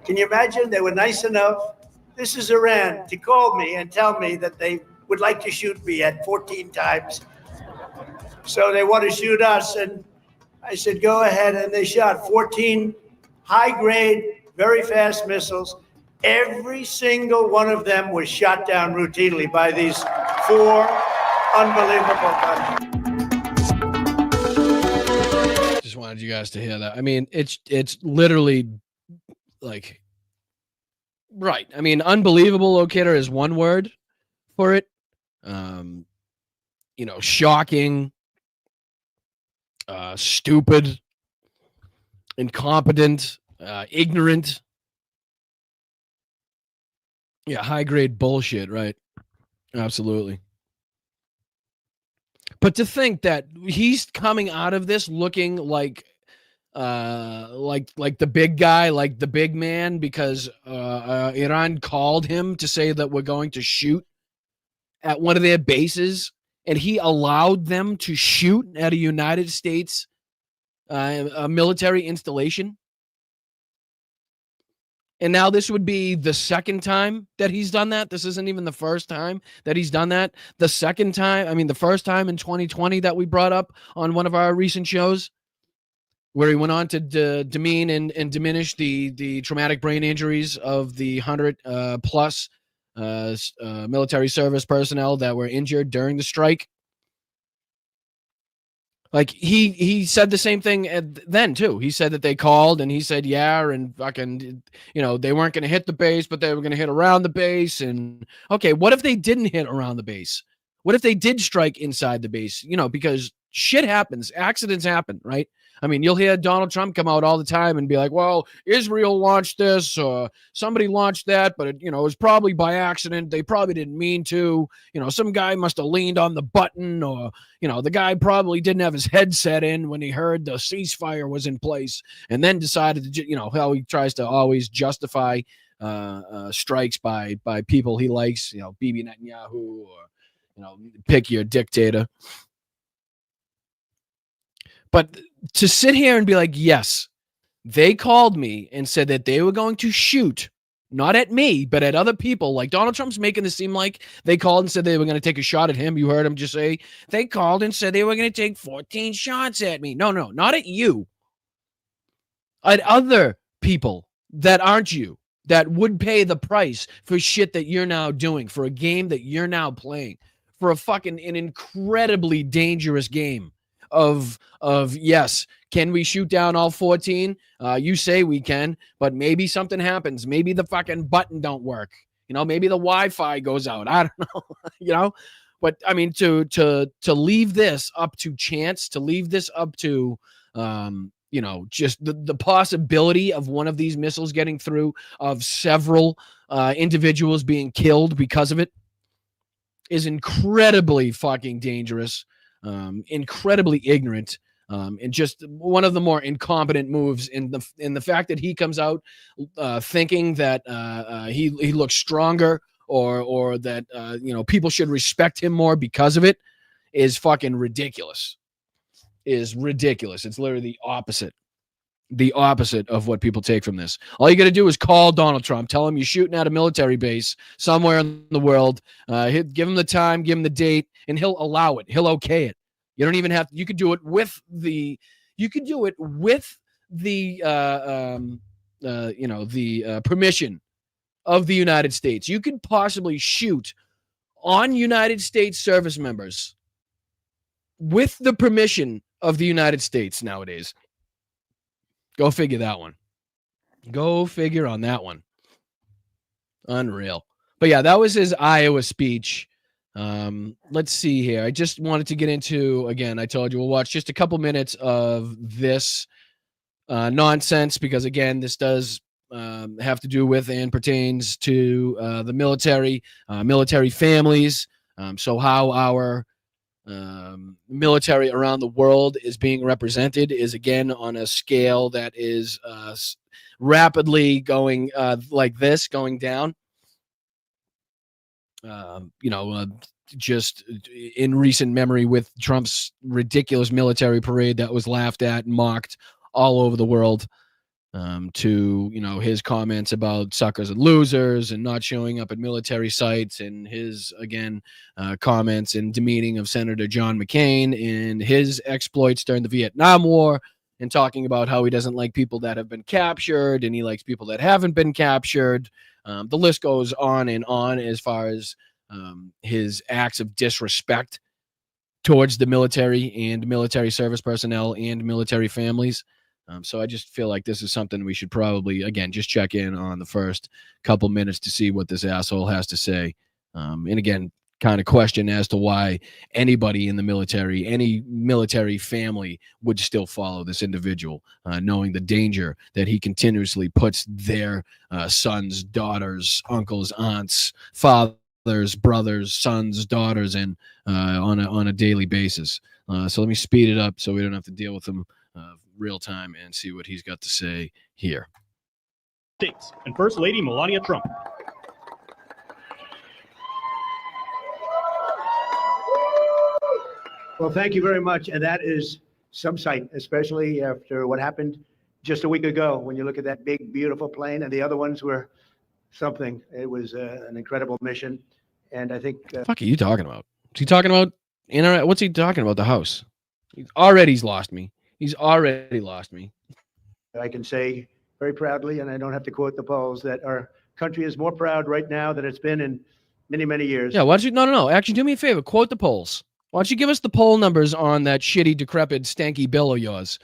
Can you imagine? They were nice enough. This is Iran to call me and tell me that they would like to shoot me at 14 times. So they want to shoot us. And I said, go ahead. And they shot 14 high-grade, very fast missiles. Every single one of them was shot down routinely by these 4 unbelievable guns. Just wanted you guys to hear that. I mean, it's literally like, right. I mean, unbelievable, locator, is one word for it. You know, shocking, stupid, incompetent, ignorant. Yeah, high grade bullshit, right? Absolutely. But to think that he's coming out of this looking like the big guy, like the big man, because Iran called him to say that we're going to shoot at one of their bases, and he allowed them to shoot at a United States a military installation. And now this would be the second time that he's done that. This isn't even the first time that he's done that. The second time, I mean, the first time in 2020 that we brought up on one of our recent shows, where he went on to demean and diminish the traumatic brain injuries of the 100 plus military service personnel that were injured during the strike. Like he said the same thing then too. He said that they called and he said, yeah, and fucking, they weren't going to hit the base, but they were going to hit around the base. And okay, what if they didn't hit around the base? What if they did strike inside the base? Because shit happens, accidents happen, right? I mean, you'll hear Donald Trump come out all the time and be like, well, Israel launched this, somebody launched that, but it was probably by accident. They probably didn't mean to. Some guy must have leaned on the button, or, the guy probably didn't have his headset in when he heard the ceasefire was in place, and then decided to, how he tries to always justify strikes by people he likes, Bibi Netanyahu, or, pick your dictator. But to sit here and be like, yes, they called me and said that they were going to shoot, not at me, but at other people. Like Donald Trump's making this seem like they called and said they were going to take a shot at him. You heard him just say, they called and said they were going to take 14 shots at me. No, not at you. At other people that aren't you, that would pay the price for shit that you're now doing, for a game that you're now playing, for an incredibly dangerous game. Of yes, can we shoot down all 14? You say we can, but maybe something happens. Maybe the fucking button don't work. Maybe the Wi-Fi goes out. I don't know. But I mean, to leave this up to chance, to leave this up to just the possibility of one of these missiles getting through, of several individuals being killed because of it, is incredibly fucking dangerous. Incredibly ignorant, and just one of the more incompetent moves in the fact that he comes out thinking that he looks stronger, or that people should respect him more because of it, is fucking ridiculous. Is ridiculous. It's literally the opposite of what people take from this. All you got to do is call Donald Trump, tell him you're shooting at a military base somewhere in the world, give him the time, give him the date, and he'll allow it. He'll okay it. You don't even have to, you could do it with the permission of the United States. You could possibly shoot on United States service members with the permission of the United States nowadays. Go figure that one. Go figure on that one. Unreal. But yeah, that was his Iowa speech. Let's see here. I just wanted to get into, again, I told you we'll watch just a couple minutes of this nonsense, because again, this does have to do with and pertains to the military families. So how our military around the world is being represented is, again, on a scale that is rapidly going going down. Just in recent memory with Trump's ridiculous military parade that was laughed at and mocked all over the world, to his comments about suckers and losers and not showing up at military sites, and his comments and demeaning of Senator John McCain and his exploits during the Vietnam War, and talking about how he doesn't like people that have been captured and he likes people that haven't been captured. The list goes on and on as far as his acts of disrespect towards the military and military service personnel and military families. So I just feel like this is something we should probably, again, just check in on the first couple minutes to see what this asshole has to say. And again, kind of question as to why anybody in the military, any military family, would still follow this individual, knowing the danger that he continuously puts their sons, daughters, uncles, aunts, fathers, brothers, sons, daughters in on a daily basis. So let me speed it up so we don't have to deal with them real time and see what he's got to say here. States and First Lady Melania Trump. Well, thank you very much. And that is some sight, especially after what happened just a week ago when you look at that big, beautiful plane, and the other ones were something. It was an incredible mission. And I think. Fuck are you talking about? Is he talking about internet? What's he talking about? The house. He's lost me. He's already lost me. I can say very proudly, and I don't have to quote the polls, that our country is more proud right now than it's been in many, many years. Yeah, why don't you? No. Actually, do me a favor. Quote the polls. Why don't you give us the poll numbers on that shitty, decrepit, stanky bill of yours?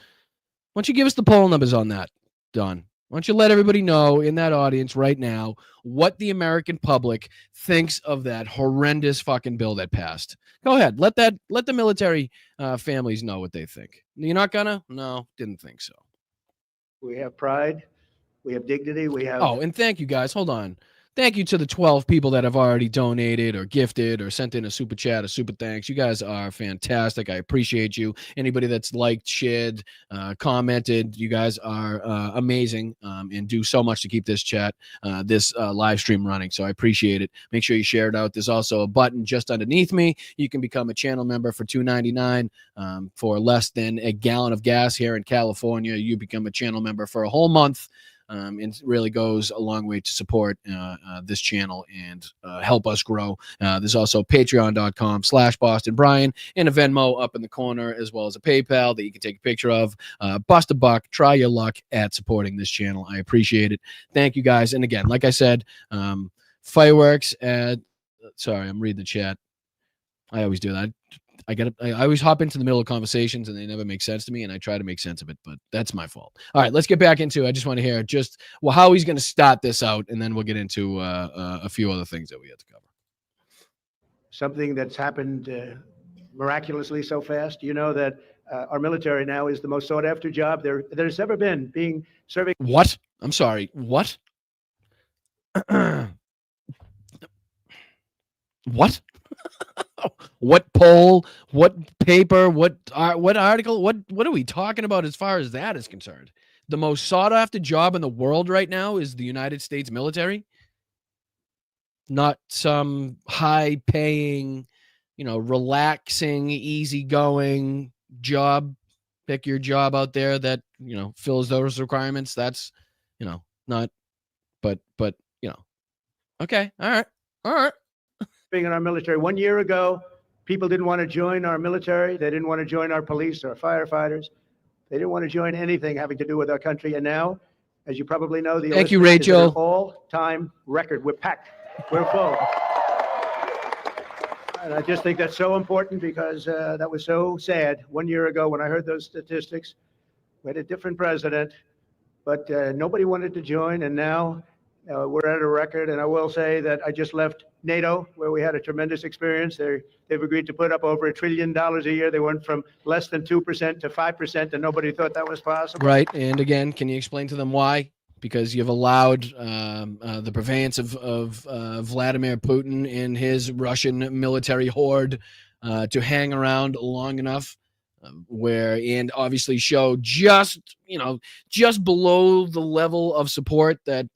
Why don't you give us the poll numbers on that, Don? Why don't you let everybody know in that audience right now what the American public thinks of that horrendous fucking bill that passed? Go ahead. Let the military families know what they think. You're not gonna? No, didn't think so. We have pride. We have dignity. We have. Oh, and thank you guys. Hold on. Thank you to the 12 people that have already donated or gifted or sent in a super chat, a super thanks. You guys are fantastic. I appreciate you. Anybody that's liked, shared, commented, you guys are amazing and do so much to keep this chat, this live stream running. So I appreciate it. Make sure you share it out. There's also a button just underneath me. You can become a channel member for $2.99 for less than a gallon of gas here in California. You become a channel member for a whole month. And it really goes a long way to support this channel and help us grow. There's also patreon.com/BostonBrian and a Venmo up in the corner, as well as a PayPal that you can take a picture of. Bust a buck, try your luck at supporting this channel. I appreciate it. Thank you guys. And again, like I said, fireworks sorry, I'm reading the chat. I always do that. I always hop into the middle of conversations and they never make sense to me, and I try to make sense of it, but that's my fault. All right, let's get back into it. I just want to hear how he's going to start this out, and then we'll get into a few other things that we had to cover. Something that's happened miraculously so fast. You know that our military now is the most sought after job there's ever been, serving. What? I'm sorry. What? What? What poll? What paper? What article? What are we talking about as far as that is concerned? The most sought after job in the world right now is the United States military. Not some high paying, relaxing, easygoing job. Pick your job out there that, fills those requirements. That's, not, but, okay. All right. In our military. 1 year ago, people didn't want to join our military. They didn't want to join our police or firefighters. They didn't want to join anything having to do with our country. And now, as you probably know, the Thank you, Rachel. Is an all-time record. We're packed. We're full. And I just think that's so important because that was so sad 1 year ago when I heard those statistics. We had a different president, but nobody wanted to join. And now we're at a record. And I will say that I just left NATO, where we had a tremendous experience. They've agreed to put up over $1 trillion a year. They went from less than 2% to 5%, and nobody thought that was possible. Right. And again, can you explain to them why? Because you've allowed the purveyance of Vladimir Putin and his Russian military horde to hang around long enough and obviously show just below the level of support that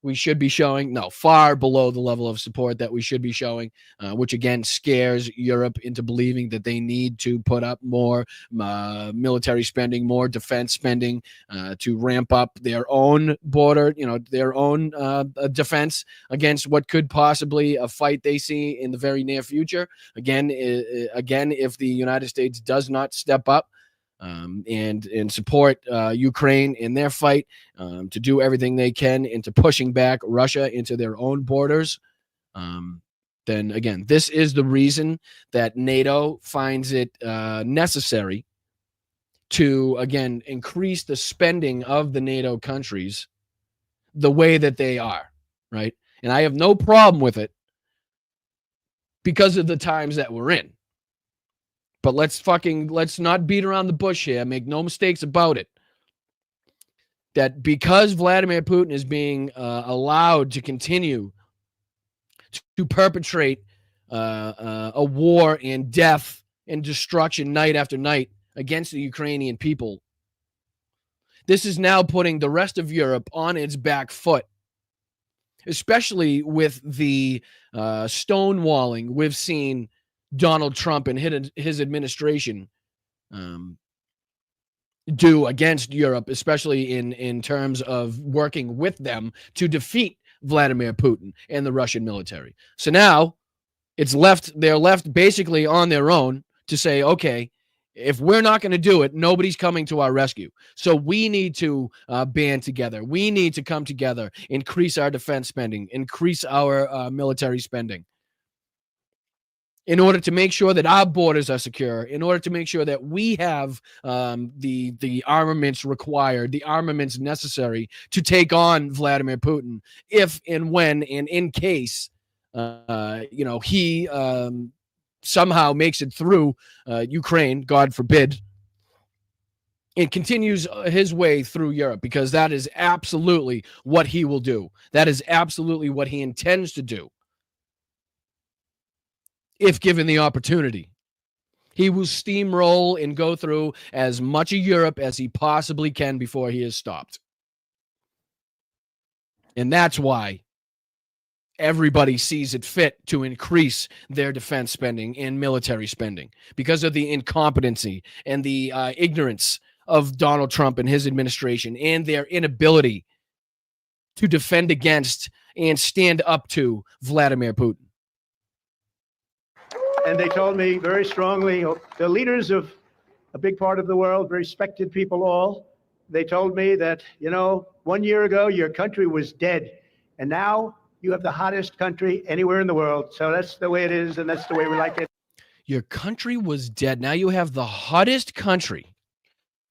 we should be showing. No, far below the level of support that we should be showing, which again scares Europe into believing that they need to put up more military spending, more defense spending to ramp up their own border, their own defense against what could possibly a fight they see in the very near future. Again, if the United States does not step up and support Ukraine in their fight to do everything they can into pushing back Russia into their own borders, then again, this is the reason that NATO finds it necessary to, again, increase the spending of the NATO countries the way that they are, right? And I have no problem with it because of the times that we're in. But let's not beat around the bush here. Make no mistakes about it. That because Vladimir Putin is being allowed to continue to perpetrate a war and death and destruction night after night against the Ukrainian people. This is now putting the rest of Europe on its back foot, especially with the stonewalling we've seen Donald Trump and his administration do against Europe, especially in terms of working with them to defeat Vladimir Putin and the Russian military. So now they're left basically on their own to say, okay, if we're not going to do it, nobody's coming to our rescue. So we need to band together. We need to come together, increase our defense spending, increase our military spending in order to make sure that our borders are secure, in order to make sure that we have the armaments required, the armaments necessary to take on Vladimir Putin if and when and in case he somehow makes it through Ukraine, God forbid, and continues his way through Europe, because that is absolutely what he will do. That is absolutely what he intends to do. If given the opportunity, he will steamroll and go through as much of Europe as he possibly can before he is stopped. And that's why everybody sees it fit to increase their defense spending and military spending, because of the incompetency and the ignorance of Donald Trump and his administration and their inability to defend against and stand up to Vladimir Putin. And they told me very strongly, the leaders of a big part of the world, very respected people all, they told me that, 1 year ago, your country was dead. And now you have the hottest country anywhere in the world. So that's the way it is, and that's the way we like it. Your country was dead. Now you have the hottest country.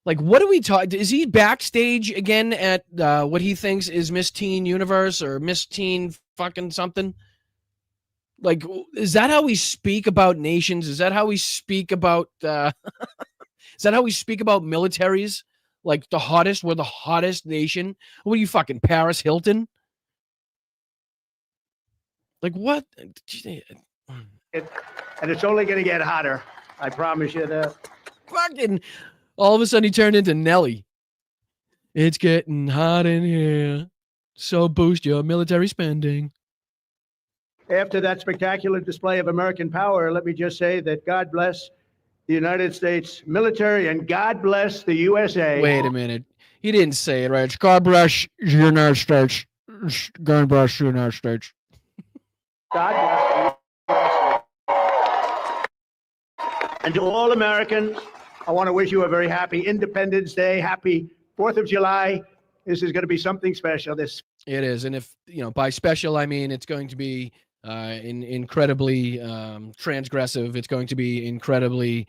Like, what are we talking? Is he backstage again at what he thinks is Miss Teen Universe or Miss Teen fucking something? Like, is that how we speak about nations? Is that how we speak about is that how we speak about militaries? Like, we're the hottest nation. What are you, fucking Paris Hilton? Like, what? And it's only going to get hotter. I promise you that. Fucking, all of a sudden he turned into Nelly. It's getting hot in here, so boost your military spending. After that spectacular display of American power, let me just say that God bless the United States military and God bless the USA. Wait a minute. He didn't say it right. God bless the United States. God bless the United States. God bless the USA. And to all Americans, I want to wish you a very happy Independence Day, happy 4th of July. This is going to be something special. It is. And if, by special, I mean it's going to be incredibly transgressive. It's going to be incredibly,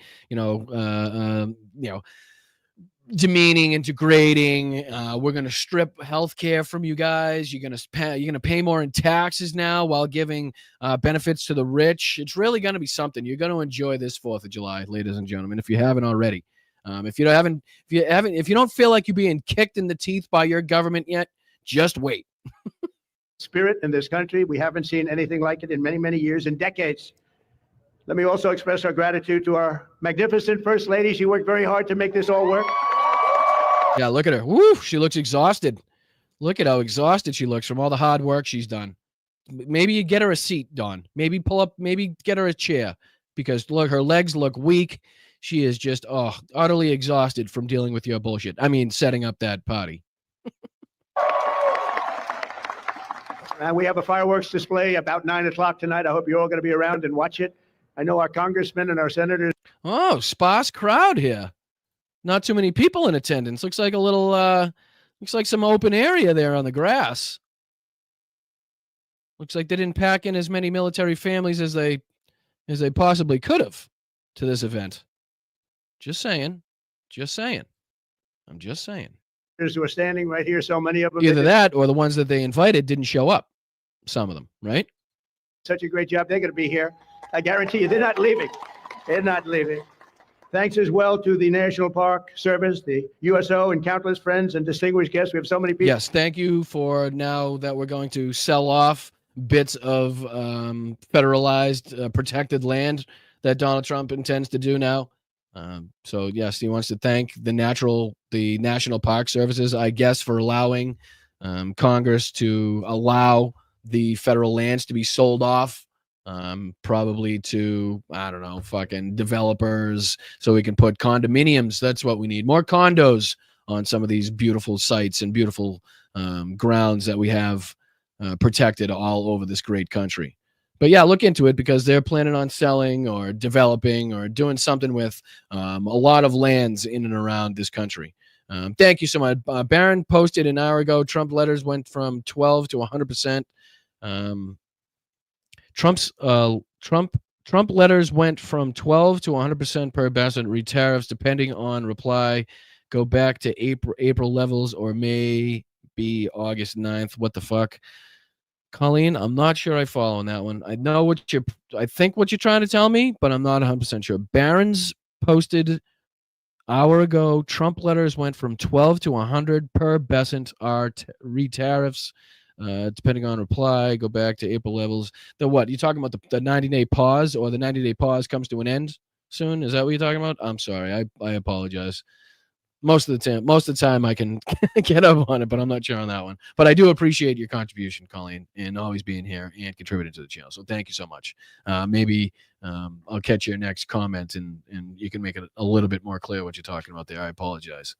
demeaning and degrading. We're going to strip healthcare from you guys. You're going to pay more in taxes now while giving benefits to the rich. It's really going to be something. You're going to enjoy this 4th of July, ladies and gentlemen, if you haven't already. If you don't feel like you're being kicked in the teeth by your government yet, just wait. Spirit in this country. We haven't seen anything like it in many, many years and decades. Let me also express our gratitude to our magnificent First Lady. She worked very hard to make this all work. Yeah, look at her. Woo, she looks exhausted. Look at how exhausted she looks from all the hard work she's done. Maybe you get her a seat, Dawn. Maybe get her a chair, because look, her legs look weak. She is just utterly exhausted from dealing with your bullshit. I mean, setting up that party. And we have a fireworks display about 9 o'clock tonight. I hope you're all going to be around and watch it. I know our congressmen and our senators. Oh, sparse crowd here. Not too many people in attendance. Looks like a little, looks like some open area there on the grass. Looks like they didn't pack in as many military families as they possibly could have to this event. Just saying. I'm just saying. Who are standing right here, so many of them. Either that or the ones that they invited didn't show up. Some of them, right? Such a great job. They're going to be here. I guarantee you, they're not leaving. They're not leaving. Thanks as well to the National Park Service, the USO, and countless friends and distinguished guests. We have so many people. Yes, thank you for now that we're going to sell off bits of federalized, protected land that Donald Trump intends to do now. So yes, he wants to thank the National Park Services, I guess, for allowing Congress to allow the federal lands to be sold off, probably to, I don't know, fucking developers, so we can put condominiums. That's what we need. More condos on some of these beautiful sites and beautiful grounds that we have protected all over this great country. But yeah, look into it, because they're planning on selling or developing or doing something with a lot of lands in and around this country. Thank you so much. Barron posted an hour ago, Trump letters went from 12 to 100%. Trump letters went from 12 to 100% per basket retariffs, depending on reply. Go back to April levels, or may be August 9th. What the fuck? Colleen, I'm not sure I follow on that one. I think what you're trying to tell me, but I'm not 100% sure. Barron's posted hour ago, Trump letters went from 12 to 100 per Besant are retariffs, depending on reply. Go back to April levels. The what? You talking about the 90-day pause, or the 90-day pause comes to an end soon? Is that what you're talking about? I'm sorry. I apologize. Most of the time I can get up on it, but I'm not sure on that one. But I do appreciate your contribution, Colleen, and always being here and contributing to the channel. So thank you so much. Maybe I'll catch your next comment, and you can make it a little bit more clear what you're talking about there. I apologize.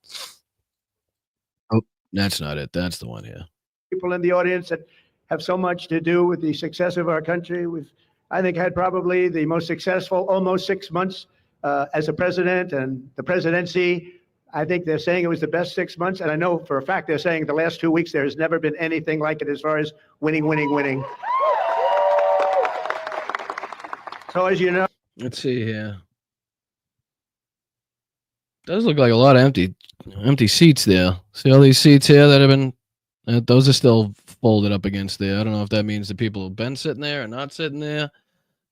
Oh, that's not it. That's the one here. People in the audience that have so much to do with the success of our country. We've, I think, had probably the most successful almost 6 months as a president and the presidency. I think they're saying it was the best 6 months. And I know for a fact they're saying the last 2 weeks, there has never been anything like it as far as winning. So as you know. Let's see here. Does look like a lot of empty seats there. See all these seats here that have been, those are still folded up against there. I don't know if that means the people have been sitting there or not sitting there,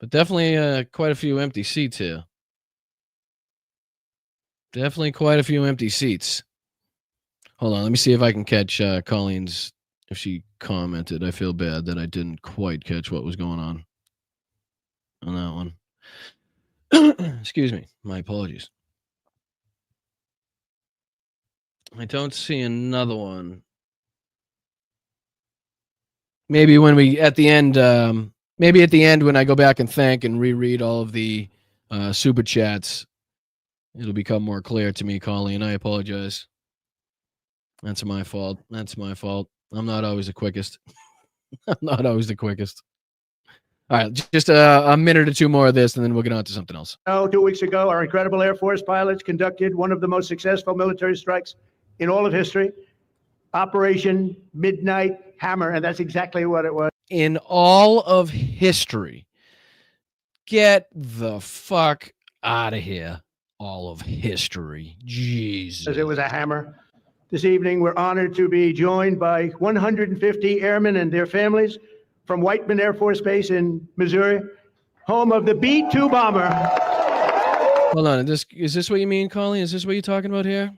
but definitely quite a few empty seats here. Definitely quite a few empty seats. Hold on, let me see if I can catch Colleen's, if she commented. I feel bad that I didn't quite catch what was going on that one. Excuse me, my apologies. I don't see another one. Maybe when we at the end when I go back and thank and reread all of the super chats, it'll become more clear to me, Colleen. I apologize. That's my fault. I'm not always the quickest. All right, just a minute or two more of this, and then we'll get on to something else. 2 weeks ago, our incredible Air Force pilots conducted one of the most successful military strikes in all of history, Operation Midnight Hammer, and that's exactly what it was. In all of history. Get the fuck out of here. All of history. Jesus. It was a hammer. This evening, we're honored to be joined by 150 airmen and their families from Whiteman Air Force Base in Missouri, home of the B-2 bomber. Hold on. Is this what you mean, Colleen? Is this what you're talking about here?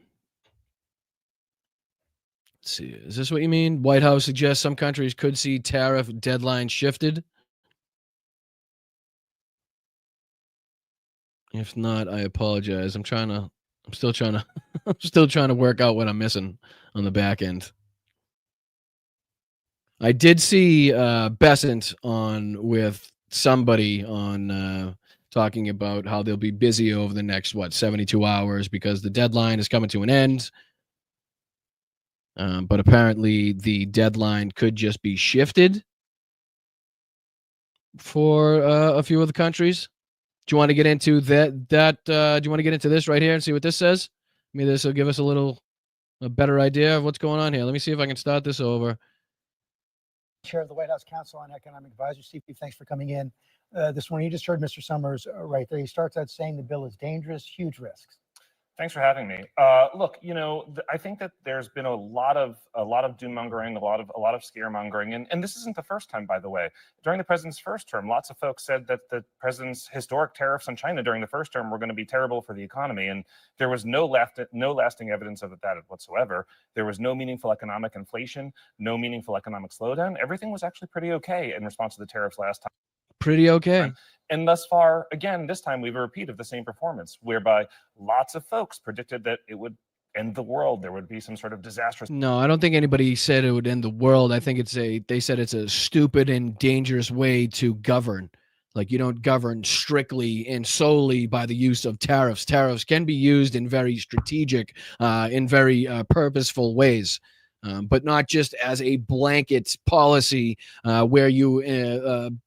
Let's see. Is this what you mean? White House suggests some countries could see tariff deadline shifted. If not, I apologize. I'm still trying to work out what I'm missing on the back end. I did see Besant on with somebody on talking about how they'll be busy over the next 72 hours because the deadline is coming to an end. But apparently the deadline could just be shifted for a few of the countries. Do you want to get into that? Do you want to get into this right here and see what this says? Maybe this will give us a better idea of what's going on here. Let me see if I can start this over. Chair of the White House Council on Economic Advisors, CP, thanks for coming in this morning. You just heard Mr. Summers right there. He starts out saying the bill is dangerous, huge risks. Thanks for having me. Look, I think that there's been a lot of doom mongering, a lot of scaremongering, and this isn't the first time, by the way. During the president's first term, lots of folks said that the president's historic tariffs on China during the first term were going to be terrible for the economy, and there was no lasting evidence of that whatsoever. There was no meaningful economic inflation, no meaningful economic slowdown. Everything was actually pretty okay in response to the tariffs last time. Pretty okay. And thus far, again, this time we have a repeat of the same performance, whereby lots of folks predicted that it would end the world. There would be some sort of disastrous. No, I don't think anybody said it would end the world. I think they said it's a stupid and dangerous way to govern. Like, you don't govern strictly and solely by the use of tariffs. Tariffs can be used in very strategic, in very purposeful ways. But not just as a blanket policy where you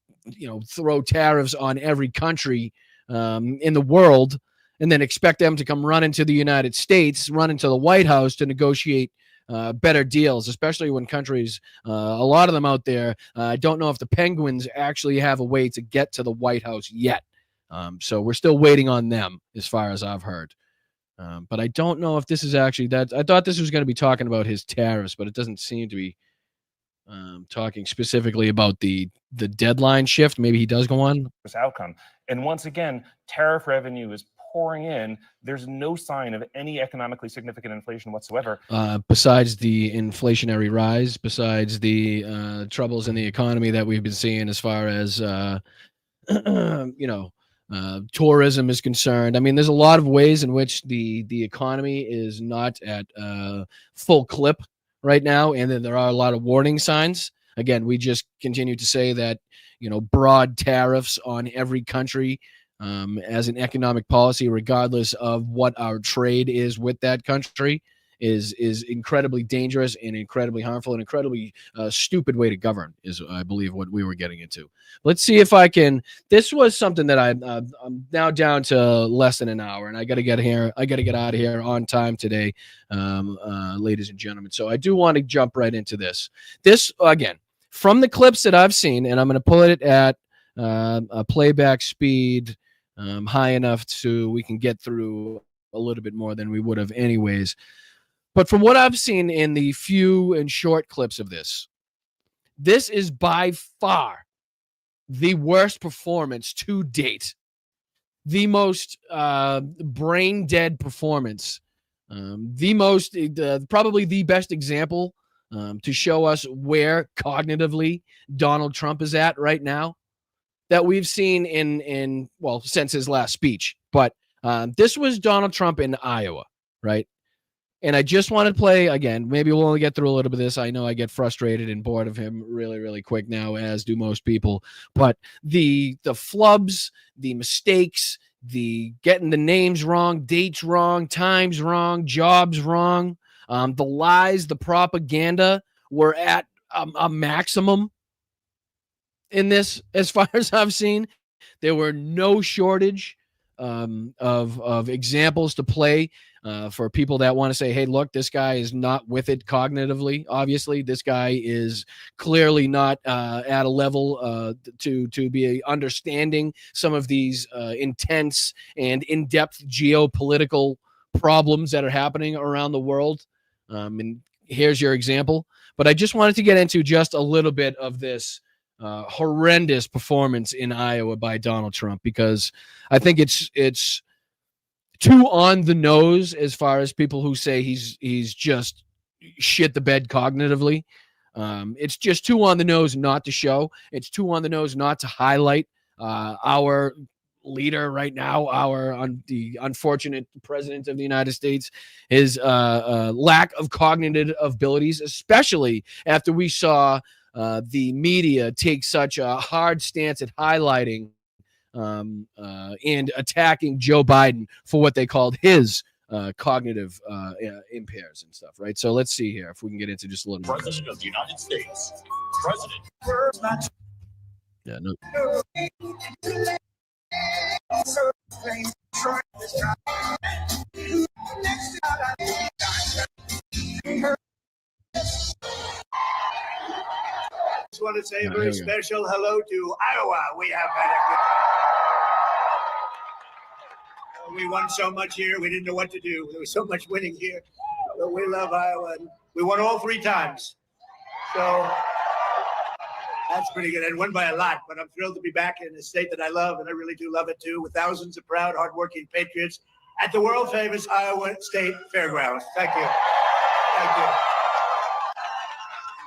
throw tariffs on every country in the world and then expect them to come run into the United States, run into the White House to negotiate better deals, especially when countries, a lot of them out there, don't know if the Penguins actually have a way to get to the White House yet. So we're still waiting on them, as far as I've heard. But I don't know if this is actually that. I thought this was going to be talking about his tariffs, but it doesn't seem to be talking specifically about the deadline shift. Maybe he does go on this outcome. And once again, tariff revenue is pouring in. There's no sign of any economically significant inflation whatsoever. Besides the inflationary rise, besides the troubles in the economy that we've been seeing as far as tourism is concerned. I mean, there's a lot of ways in which the economy is not at full clip right now, and then there are a lot of warning signs. Again, we just continue to say that broad tariffs on every country as an economic policy, regardless of what our trade is with that country, is incredibly dangerous and incredibly harmful and incredibly stupid way to govern, is I believe what we were getting into. Let's see if I can. This was something that I'm now down to less than an hour, and I got to get here. I got to get out of here on time today, ladies and gentlemen. So I do want to jump right into this. This again from the clips that I've seen, and I'm going to pull it at a playback speed high enough so we can get through a little bit more than we would have anyways. But from what I've seen in the few and short clips of this is by far the worst performance to date, the most brain dead performance, probably the best example to show us where cognitively Donald Trump is at right now that we've seen since his last speech. But this was Donald Trump in Iowa, right? And I just want to play again. Maybe we'll only get through a little bit of this. I know I get frustrated and bored of him really, really quick now, as do most people. But the flubs, the mistakes, the getting the names wrong, dates wrong, times wrong, jobs wrong, the lies, the propaganda were at a maximum in this, as far as I've seen. There were no shortage of examples to play for people that want to say, hey, look, this guy is not with it cognitively. Obviously, this guy is clearly not at a level to be understanding some of these intense and in-depth geopolitical problems that are happening around the world. And here's your example. But I just wanted to get into just a little bit of this horrendous performance in Iowa by Donald Trump, because I think it's too on the nose as far as people who say he's just shit the bed cognitively. It's just too on the nose not to show. It's too on the nose not to highlight our leader right now, the unfortunate president of the United States, his lack of cognitive abilities, especially after we saw the media take such a hard stance at highlighting and attacking Joe Biden for what they called his cognitive impairs and stuff, right? So let's see here if we can get into just a little more. President of the United States. President. Yeah, no. Just want to say a very special hello to Iowa. We have had a We won so much here, we didn't know what to do. There was so much winning here. But we love Iowa. We won all 3 times. So that's pretty good. And won by a lot, but I'm thrilled to be back in a state that I love, and I really do love it too, with thousands of proud, hardworking patriots at the world famous Iowa State Fairgrounds. Thank you. Thank you.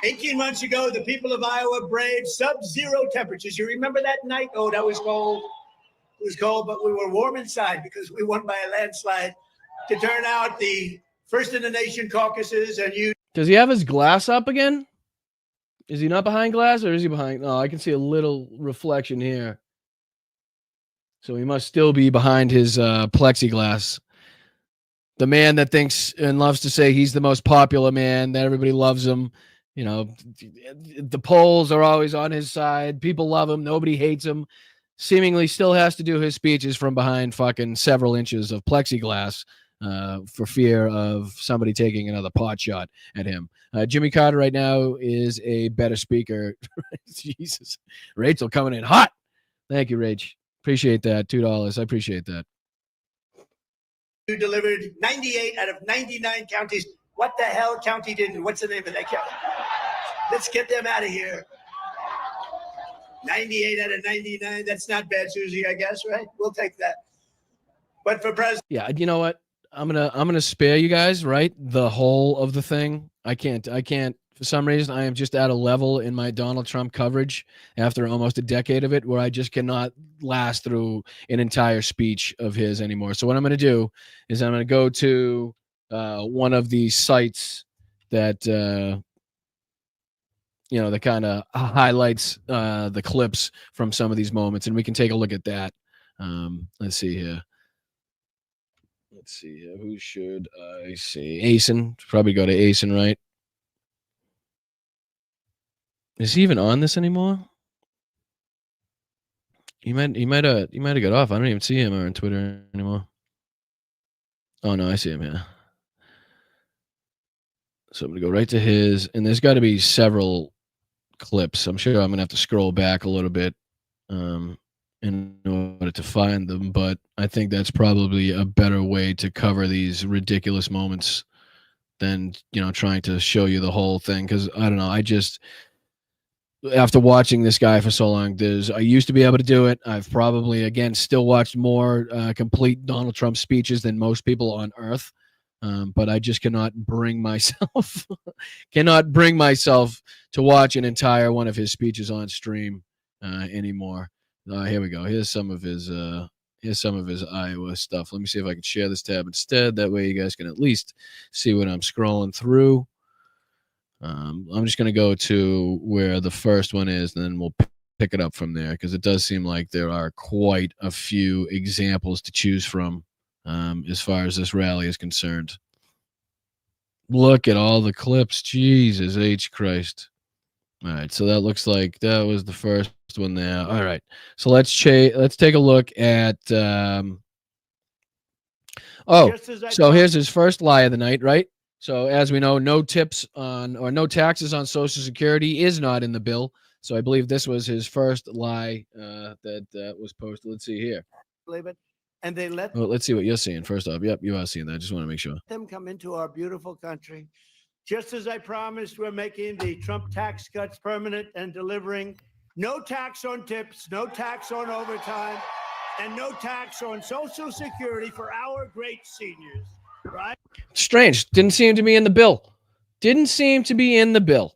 18 months ago, the people of Iowa braved sub-zero temperatures. You remember that night? Oh, that was cold. It was cold, but we were warm inside because we won by a landslide to turn out the first in the nation caucuses. And you. Does he have his glass up again? Is he not behind glass, or is he behind? No, I can see a little reflection here. So he must still be behind his plexiglass. The man that thinks and loves to say he's the most popular man, that everybody loves him. You know, the polls are always on his side. People love him. Nobody hates him. Seemingly still has to do his speeches from behind fucking several inches of plexiglass for fear of somebody taking another pot shot at him. Jimmy Carter right now is a better speaker. Jesus. Rachel coming in hot. Thank you, Rach. Appreciate that. $2. I appreciate that. You delivered 98 out of 99 counties. What the hell county didn't? What's the name of that county? Let's get them out of here. 98 out of 99. That's not bad, Susie, I guess, right? We'll take that. But for president. Yeah, you know what? I'm gonna spare you guys, right? The whole of the thing. I can't for some reason. I am just at a level in my Donald Trump coverage after almost a decade of it where I just cannot last through an entire speech of his anymore. So what I'm gonna do is I'm gonna go to one of the sites that that kind of highlights the clips from some of these moments, and we can take a look at that. Let's see here. Let's see here. Who should I see? Asen. Probably go to Asen, right? Is he even on this anymore? He might have got off. I don't even see him on Twitter anymore. Oh no, I see him here. So I'm gonna go right to his, and there's got to be several clips. I'm sure I'm gonna have to scroll back a little bit in order to find them, but I think that's probably a better way to cover these ridiculous moments than trying to show you the whole thing. Because I don't know, I just, after watching this guy for so long, I used to be able to do it. I've probably again still watched more complete Donald Trump speeches than most people on earth. But I just cannot bring myself to watch an entire one of his speeches on stream anymore. Here we go. Here's some of his Iowa stuff. Let me see if I can share this tab instead. That way you guys can at least see what I'm scrolling through. I'm just going to go to where the first one is, and then we'll pick it up from there, because it does seem like there are quite a few examples to choose from. As far as this rally is concerned. Look at all the clips. Jesus H. Christ. All right, so that looks like that was the first one there. All right, so let's take a look at so here's his first lie of the night, right? So as we know, no taxes on Social Security is not in the bill. So I believe this was his first lie that was posted. Let's see here. Believe it. And they let let's see what you're seeing first off. Yep, you are seeing that. Just want to make sure. them come into our beautiful country. Just as I promised, we're making the Trump tax cuts permanent and delivering no tax on tips, no tax on overtime, and no tax on Social Security for our great seniors, right? Strange. Didn't seem to be in the bill.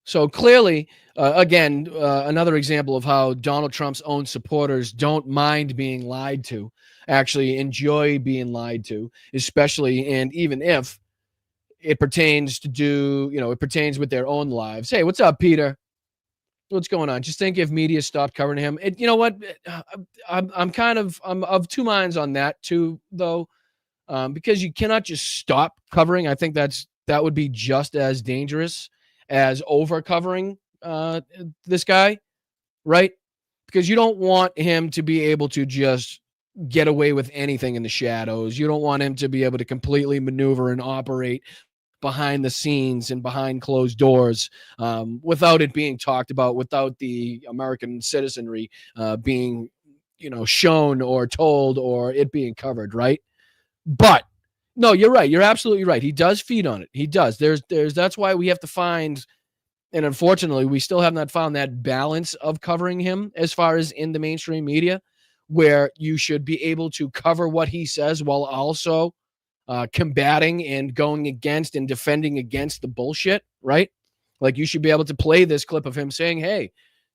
So clearly, again, another example of how Donald Trump's own supporters don't mind being lied to, actually enjoy being lied to, especially, and even if it pertains with their own lives. Hey, what's up, Peter? What's going on? Just think if media stopped covering him. You know what? I'm of two minds on that too, though, because you cannot just stop covering. I think that would be just as dangerous as over covering this guy, right? Because you don't want him to be able to just get away with anything in the shadows. You don't want him to be able to completely maneuver and operate behind the scenes and behind closed doors without it being talked about, without the American citizenry being shown or told or it being covered, right? But no, you're right. You're absolutely right. He does feed on it. He does. That's why we have to find, and unfortunately, we still have not found that balance of covering him as far as in the mainstream media, where you should be able to cover what he says while also combating and going against and defending against the bullshit, right? Like you should be able to play this clip of him saying, hey,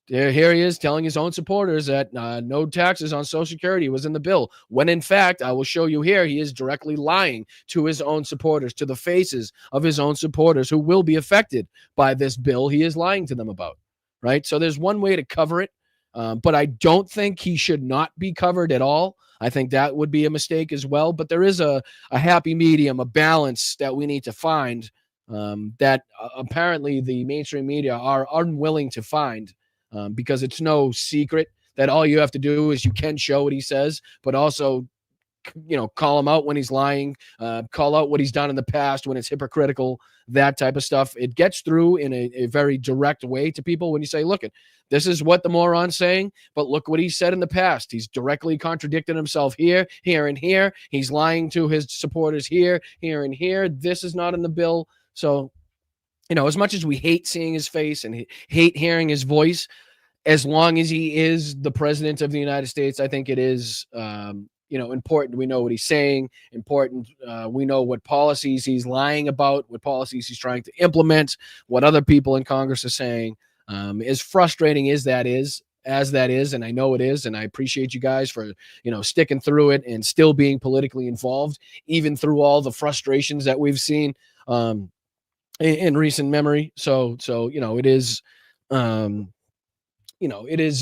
here he is telling his own supporters that no taxes on Social Security was in the bill, when in fact, I will show you here, he is directly lying to his own supporters, to the faces of his own supporters who will be affected by this bill he is lying to them about, right? So there's one way to cover it, but I don't think he should not be covered at all. I think that would be a mistake as well, but there is a happy medium, a balance that we need to find that apparently the mainstream media are unwilling to find. Because it's no secret that all you have to do is you can show what he says, but also, call him out when he's lying, call out what he's done in the past when it's hypocritical, that type of stuff. It gets through in a very direct way to people when you say, look, this is what the moron's saying, but look what he said in the past. He's directly contradicting himself here, here, and here. He's lying to his supporters here, here, and here. This is not in the bill. So, as much as we hate seeing his face and hate hearing his voice, as long as he is the president of the United States, I think it is, important. We know what he's saying. Important. We know what policies he's lying about, what policies he's trying to implement, what other people in Congress are saying. As frustrating as that is, and I know it is, and I appreciate you guys for, sticking through it and still being politically involved, even through all the frustrations that we've seen in recent memory. So it is,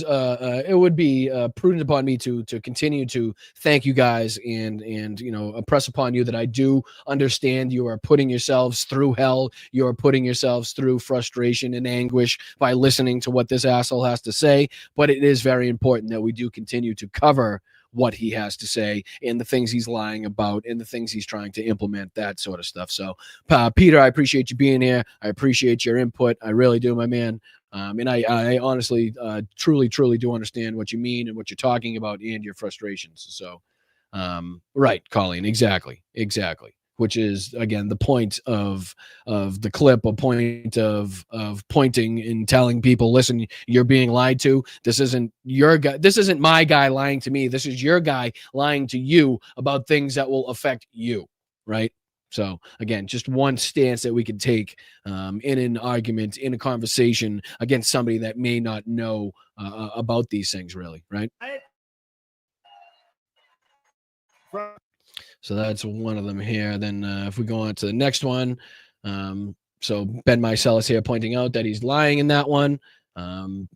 it would be prudent upon me to continue to thank you guys and impress upon you that I do understand you are putting yourselves through hell. You are putting yourselves through frustration and anguish by listening to what this asshole has to say. But it is very important that we do continue to cover what he has to say and the things he's lying about and the things he's trying to implement, that sort of stuff. So, Peter, I appreciate you being here. I appreciate your input. I really do, my man. And I honestly, truly do understand what you mean and what you're talking about and your frustrations. So, right, Colleen, exactly. Which is, again, the point of the clip, a point of pointing and telling people, listen, you're being lied to. This isn't your guy. This isn't my guy lying to me. This is your guy lying to you about things that will affect you, right? So, again, just one stance that we could take in an argument, in a conversation against somebody that may not know about these things, really, right? So that's one of them here. Then if we go on to the next one, so Ben Meiselas here pointing out that he's lying in that one.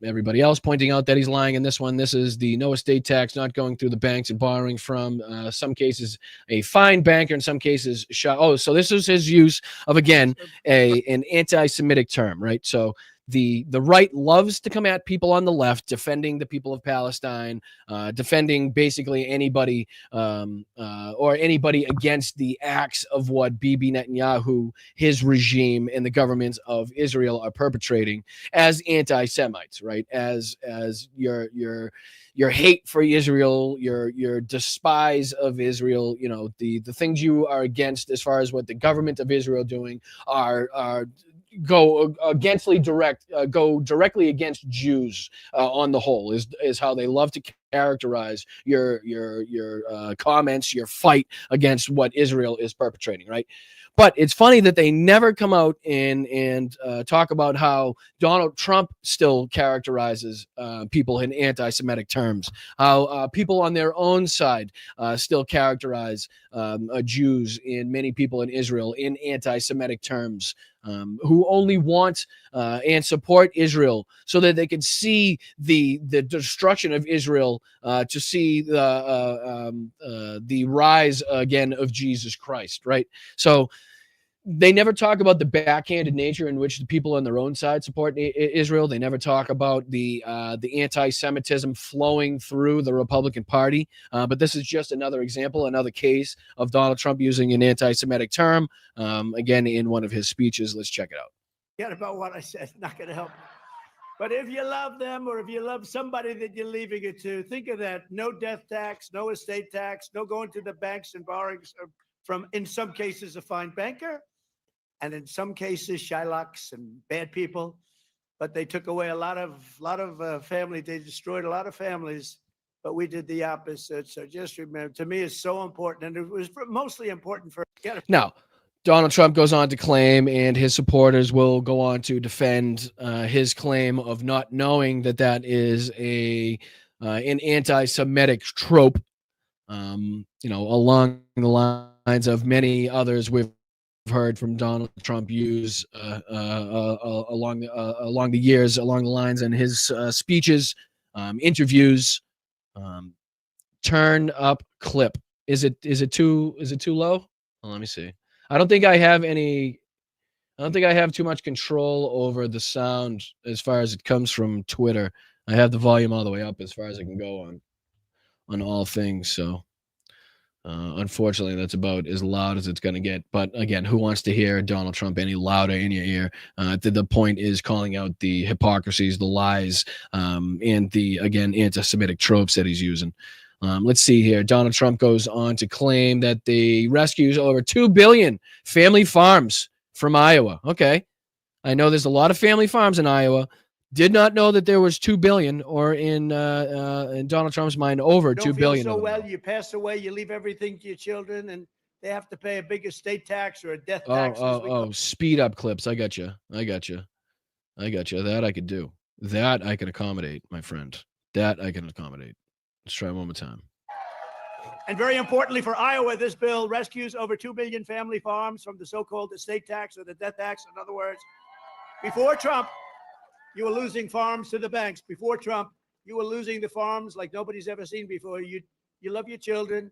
Everybody else pointing out that he's lying in this one. This is the no estate tax, not going through the banks and borrowing from, some cases, a fine banker, in some cases, so this is his use of, again, an anti-Semitic term, right? So the right loves to come at people on the left, defending the people of Palestine, defending basically anybody or anybody against the acts of what Bibi Netanyahu, his regime, and the governments of Israel are perpetrating as anti-Semites, right? As your hate for Israel, your despise of Israel, the things you are against as far as what the government of Israel doing are go directly against Jews on the whole is how they love to characterize your comments, your fight against what Israel is perpetrating, right? But it's funny that they never come out and talk about how Donald Trump still characterizes people in anti-Semitic terms, how people on their own side still characterize Jews and many people in Israel in anti-Semitic terms, who only want and support Israel so that they can see the destruction of Israel, to see the rise again of Jesus Christ, right? So they never talk about the backhanded nature in which the people on their own side support Israel. They never talk about the anti-Semitism flowing through the Republican Party. But this is just another example, another case of Donald Trump using an anti-Semitic term, again, in one of his speeches. Let's check it out. Forget about what I said. Not going to help. But if you love them or if you love somebody that you're leaving it to, think of that. No death tax, no estate tax, no going to the banks and borrowing from, in some cases, a fine banker, and in some cases, Shylocks and bad people. But they took away a lot of family. They destroyed a lot of families, but we did the opposite. So just remember, to me, it's so important. And it was mostly important for. Now, Donald Trump goes on to claim, and his supporters will go on to defend his claim of not knowing that that is an anti-Semitic trope. Along the lines of many others we've heard from Donald Trump use along the years, along the lines in his speeches, interviews. Turn up clip. Is it too low? Well, let me see. I don't think I have too much control over the sound as far as it comes from Twitter. I have the volume all the way up as far as I can go on all things. So unfortunately, that's about as loud as it's going to get. But again, who wants to hear Donald Trump any louder in your ear? The point is calling out the hypocrisies, the lies, and the, again, anti-Semitic tropes that he's using. Let's see here. Donald Trump goes on to claim that the rescues over 2 billion family farms from Iowa. Okay. I know there's a lot of family farms in Iowa. Did not know that there was 2 billion, or in Donald Trump's mind, over 2 billion. So well, you pass away, you leave everything to your children, and they have to pay a big estate tax or a death tax. Speed up clips. I got you. That I could do. That I can accommodate, my friend. That I can accommodate. Let's try one more time. And very importantly for Iowa, this bill rescues over 2 billion family farms from the so-called estate tax or the death tax. In other words, before Trump, you were losing farms to the banks. Before Trump, you were losing the farms like nobody's ever seen before. You love your children.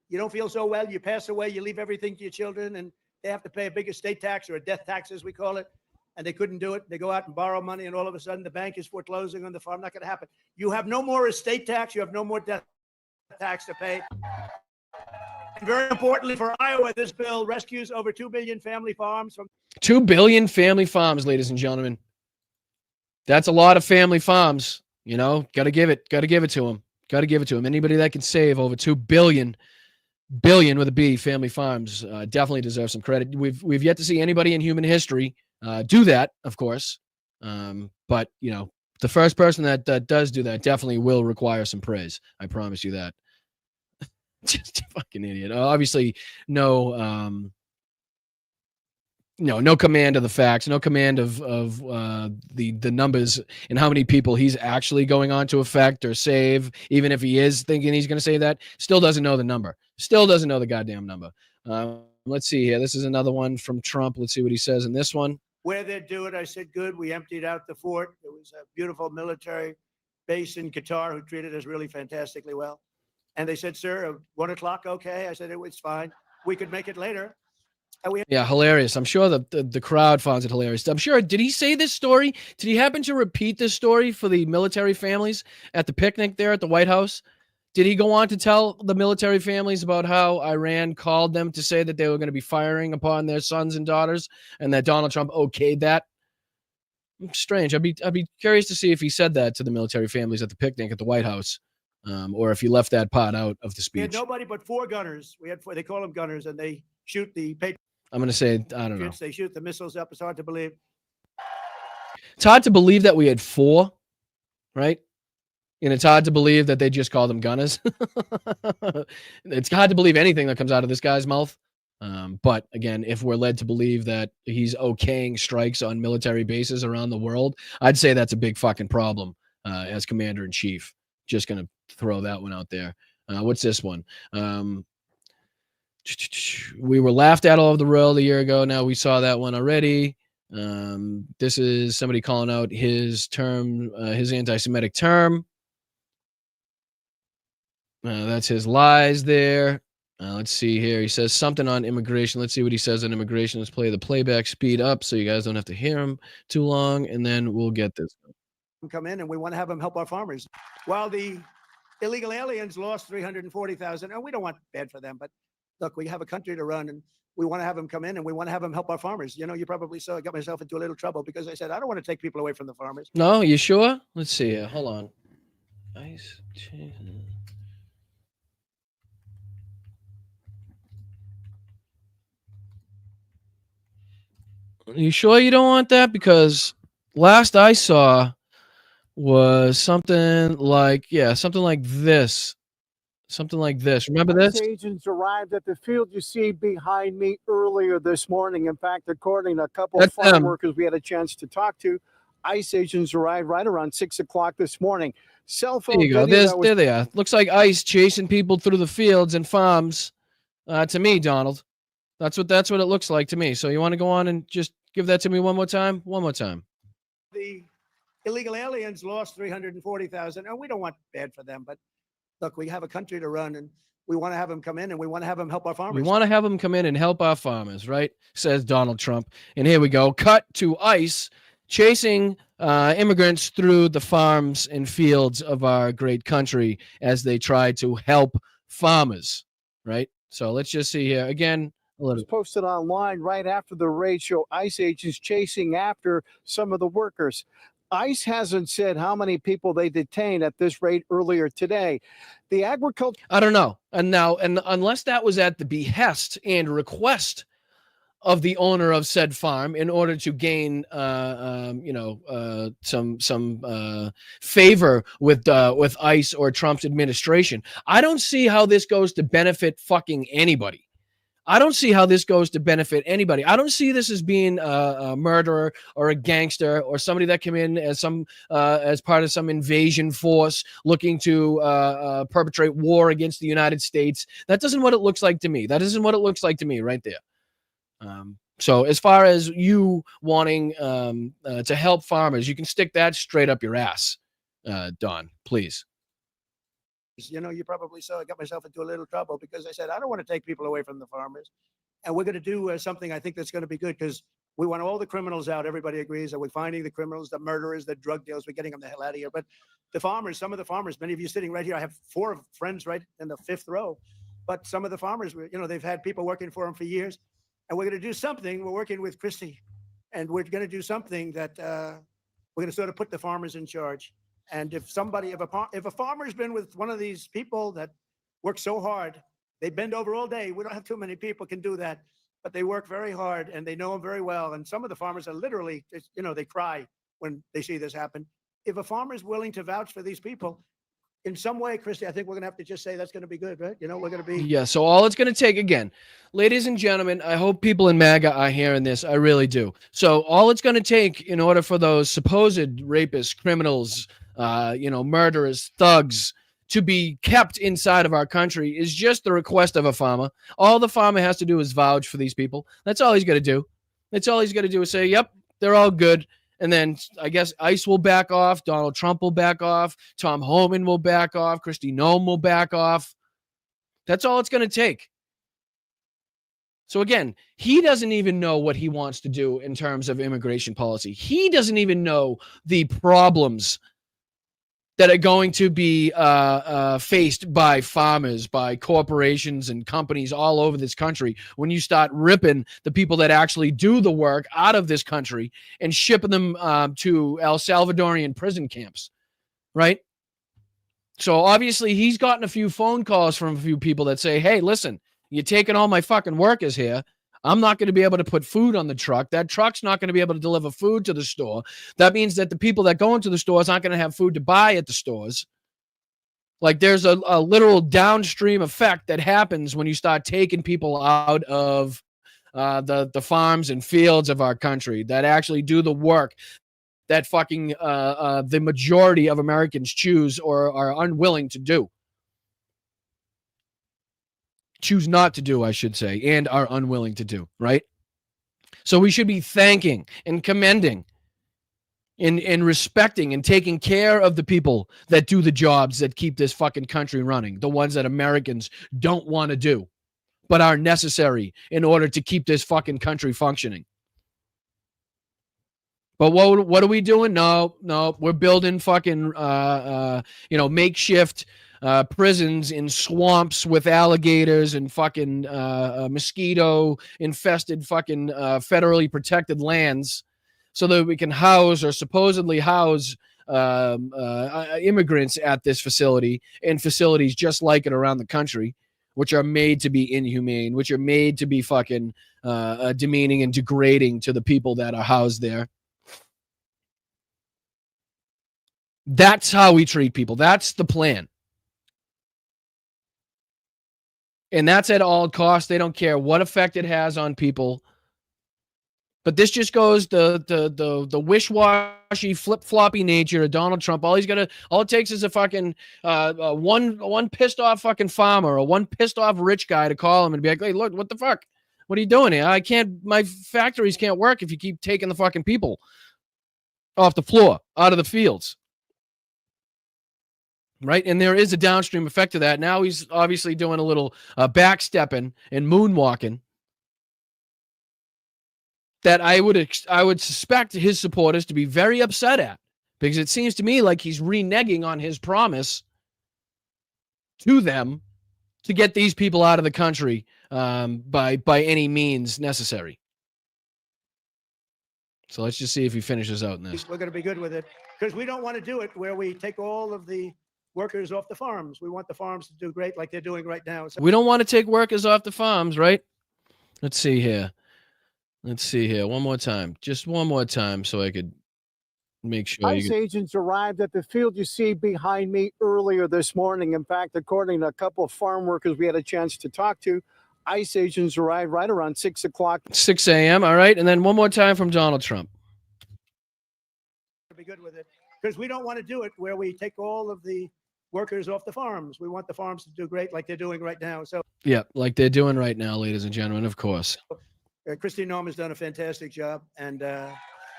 You don't feel so well. You pass away. You leave everything to your children, and they have to pay a big estate tax or a death tax, as we call it. And they couldn't do it. They go out and borrow money, and all of a sudden the bank is foreclosing on the farm. Not going to happen. You have no more estate tax. You have no more death tax to pay. And very importantly for Iowa, this bill rescues over 2 billion family farms from 2 billion family farms, ladies and gentlemen. That's a lot of family farms. Got to give it to them. Anybody that can save over 2 billion with a B family farms definitely deserves some credit. We've yet to see anybody in human history do that, of course. But the first person that does do that definitely will require some praise. I promise you that. Just a fucking idiot. Obviously, no command of the facts, no command of the numbers and how many people he's actually going on to affect or save. Even if he is thinking he's going to say that, still doesn't know the number. Still doesn't know the goddamn number. Let's see here. This is another one from Trump. Let's see what he says in this one. Where they do it, I said, good. We emptied out the fort. There was a beautiful military base in Qatar who treated us really fantastically well. And they said, sir, 1 o'clock, okay. I said, it's fine. We could make it later. Yeah, hilarious. I'm sure the crowd finds it hilarious. I'm sure. Did he say this story? Did he happen to repeat this story for the military families at the picnic there at the White House? Did he go on to tell the military families about how Iran called them to say that they were going to be firing upon their sons and daughters, and that Donald Trump okayed that? Strange. I'd be curious to see if he said that to the military families at the picnic at the White House, or if he left that part out of the speech. We had nobody but 4 gunners. We had 4. They call them gunners, and they shoot the Patriots. I'm going to say, I don't know. They shoot the missiles up. It's hard to believe. It's hard to believe that we had 4, right? And it's hard to believe that they just call them gunners. It's hard to believe anything that comes out of this guy's mouth. But again, if we're led to believe that he's okaying strikes on military bases around the world, I'd say that's a big fucking problem as commander in chief. Just going to throw that one out there. What's this one? We were laughed at all over the world a year ago. Now we saw that one already. This is somebody calling out his term, his anti-Semitic term. That's his lies there. Let's see here. He says something on immigration. Let's see what he says on immigration. Let's play the playback speed up so you guys don't have to hear him too long, and then we'll get this. Come in, and we want to have them help our farmers. While the illegal aliens lost 340,000, and we don't want bad for them, but look, we have a country to run, and we want to have them come in and we want to have them help our farmers. You know, you probably saw I got myself into a little trouble because I said, I don't want to take people away from the farmers. No, you sure? Let's see here. Hold on. Ice. You sure you don't want that? Because last I saw was something like, something like this. Something like this. Remember this? ICE agents arrived at the field you see behind me earlier this morning. In fact, according to a couple of farm workers we had a chance to talk to, ICE agents arrived right around 6 o'clock this morning. Cell phone There you go. There they are. Looks like ICE chasing people through the fields and farms. To me, Donald. That's what it looks like to me. So you want to go on and just give that to me one more time? One more time. The illegal aliens lost 340,000, and we don't want bad for them, but look, we have a country to run, and we want to have them come in, and we want to have them help our farmers. We want to have them come in and help our farmers, right? Says Donald Trump. And here we go. Cut to ICE chasing immigrants through the farms and fields of our great country as they try to help farmers, right? So let's just see here again. Was posted online right after the raid show ICE agents chasing after some of the workers. ICE hasn't said how many people they detained at this raid earlier today. The agriculture. I don't know. And unless that was at the behest and request of the owner of said farm in order to gain, some favor with ICE or Trump's administration, I don't see how this goes to benefit fucking anybody. I don't see how this goes to benefit anybody. I don't see this as being a murderer or a gangster or somebody that came in as as part of some invasion force looking to perpetrate war against the United States. That isn't what it looks like to me. That isn't what it looks like to me right there. So as far as you wanting to help farmers, you can stick that straight up your ass, Don, please. You know, you probably saw I got myself into a little trouble because I said, I don't want to take people away from the farmers. And we're going to do something I think that's going to be good because we want all the criminals out. Everybody agrees that we're finding the criminals, the murderers, the drug dealers. We're getting them the hell out of here. But the farmers, some of the farmers, many of you sitting right here, I have 4 friends right in the 5th row. But some of the farmers, they've had people working for them for years. And we're going to do something. We're working with Christie. And we're going to do something that we're going to sort of put the farmers in charge. And if a farmer's been with one of these people that work so hard, they bend over all day. We don't have too many people can do that, but they work very hard and they know them very well. And some of the farmers are literally, they cry when they see this happen. If a farmer is willing to vouch for these people in some way, Christy, I think we're going to have to just say that's going to be good, right? We're going to be. Yeah. So all it's going to take, again, ladies and gentlemen, I hope people in MAGA are hearing this. I really do. So all it's going to take in order for those supposed rapists, criminals, murderers, thugs to be kept inside of our country is just the request of a farmer. All the farmer has to do is vouch for these people. That's all he's got to do. That's all he's got to do is say, yep, they're all good. And then I guess ICE will back off. Donald Trump will back off. Tom Homan will back off. Kristi Noem will back off. That's all it's going to take. So again, he doesn't even know what he wants to do in terms of immigration policy. He doesn't even know the problems that are going to be faced by farmers, by corporations and companies all over this country when you start ripping the people that actually do the work out of this country and shipping them to El Salvadorian prison camps, right? So obviously he's gotten a few phone calls from a few people that say, hey, listen, you're taking all my fucking workers here. I'm not going to be able to put food on the truck. That truck's not going to be able to deliver food to the store. That means that the people that go into the stores aren't going to have food to buy at the stores. Like there's a literal downstream effect that happens when you start taking people out of the farms and fields of our country that actually do the work that fucking the majority of Americans choose or are unwilling to do. Choose not to do, I should say, and are unwilling to do, right? So we should be thanking and commending and respecting and taking care of the people that do the jobs that keep this fucking country running, the ones that Americans don't want to do, but are necessary in order to keep this fucking country functioning. But what are we doing? No, we're building fucking, makeshift prisons in swamps with alligators and fucking mosquito infested fucking federally protected lands so that we can house or supposedly house immigrants at this facility and facilities just like it around the country, which are made to be inhumane, which are made to be fucking demeaning and degrading to the people that are housed there. That's how we treat people. That's the plan. And that's at all costs. They don't care what effect it has on people. But this just goes the wish-washy, flip-floppy nature of Donald Trump. All it takes is a fucking one pissed off fucking farmer or one pissed off rich guy to call him and be like, "Hey, look, what the fuck? What are you doing here? My factories can't work if you keep taking the fucking people off the floor, out of the fields." Right? And there is a downstream effect to that. Now he's obviously doing a little backstepping and moonwalking that I would suspect his supporters to be very upset at, because it seems to me like he's reneging on his promise to them to get these people out of the country by any means necessary. So let's just see if he finishes out in this. We're going to be good with it because we don't want to do it where we take all of the workers off the farms. We want the farms to do great like they're doing right now. So we don't want to take workers off the farms, right? Let's see here. One more time. Just one more time so I could make sure. ICE agents arrived at the field you see behind me earlier this morning. In fact, according to a couple of farm workers we had a chance to talk to, ICE agents arrived right around 6 o'clock. 6 a.m. All right. And then one more time from Donald Trump. be good with it because we don't want to do it where we take all of the workers off the farms. We want the farms to do great like they're doing right now. So yeah, like they're doing right now, ladies and gentlemen, of course. Christine Noem has done a fantastic job, and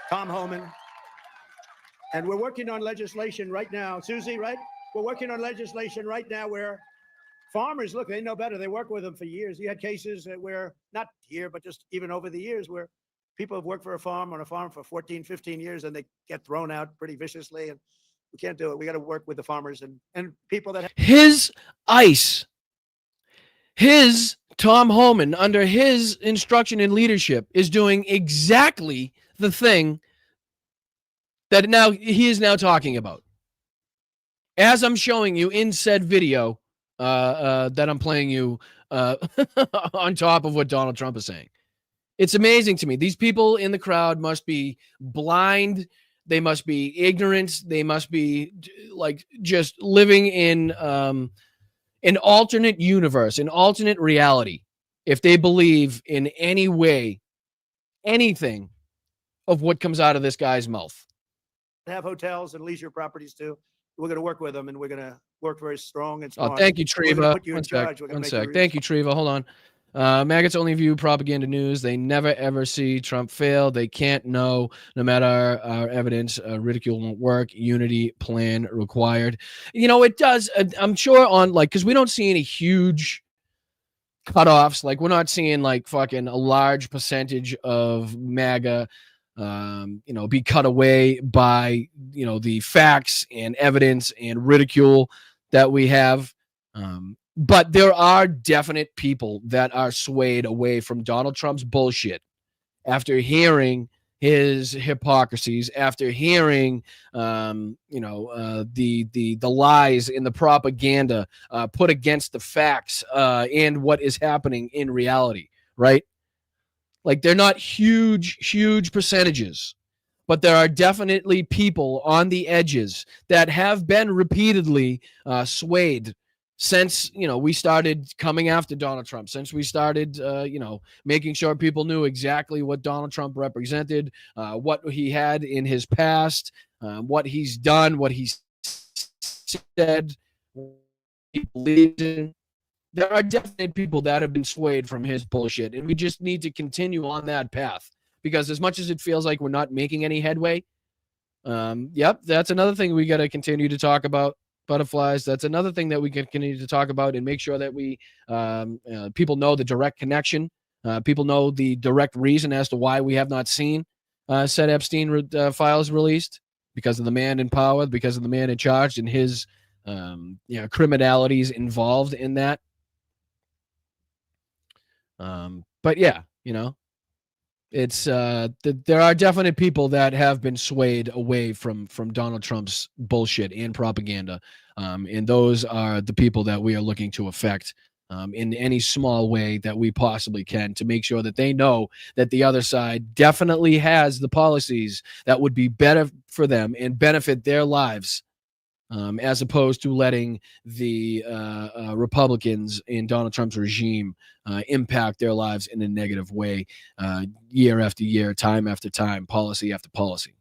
Tom Homan. And we're working on legislation right now. Susie, right? We're working on legislation right now where farmers, look, they know better. They work with them for years. You had cases where, not here, but just even over the years, where people have worked for on a farm for 14, 15 years, and they get thrown out pretty viciously. And we can't do it. We got to work with the farmers and people that his ICE, his Tom Homan, under his instruction and leadership, is doing exactly the thing that he is now talking about. As I'm showing you in said video that I'm playing you on top of what Donald Trump is saying. It's amazing to me. These people in the crowd must be blind. They must be ignorant. They must be like just living in an alternate universe, an alternate reality, if they believe in any way, anything of what comes out of this guy's mouth. have hotels and leisure properties too. We're going to work with them, and we're going to work very strong and smart. Oh, thank you, Treva. Put you in charge. One sec. Thank you, Treva. Hold on. Maggots only view propaganda news. They never, ever see Trump fail. They can't know, no matter our evidence, ridicule won't work. Unity plan required. You know, it does. I'm sure on, like, because we don't see any huge cutoffs. Like, we're not seeing, like, fucking a large percentage of MAGA be cut away by, the facts and evidence and ridicule that we have. But there are definite people that are swayed away from Donald Trump's bullshit after hearing his hypocrisies, after hearing, the lies and the propaganda put against the facts and what is happening in reality, right? Like, they're not huge percentages, but there are definitely people on the edges that have been repeatedly swayed since, we started coming after Donald Trump, since we started, making sure people knew exactly what Donald Trump represented, what he had in his past, what he's done, what he's said, what he believes in. There are definitely people that have been swayed from his bullshit, and we just need to continue on that path, because as much as it feels like we're not making any headway, that's another thing we got to continue to talk about. Butterflies, that's another thing that we can continue to talk about and make sure that we people know the direct connection, people know the direct reason as to why we have not seen said Epstein files released, because of the man in power, because of the man in charge and his criminalities involved in that. But yeah, it's there are definite people that have been swayed away from Donald Trump's bullshit and propaganda, and those are the people that we are looking to affect in any small way that we possibly can, to make sure that they know that the other side definitely has the policies that would be better for them and benefit their lives, as opposed to letting the Republicans in Donald Trump's regime impact their lives in a negative way, year after year, time after time, policy after policy.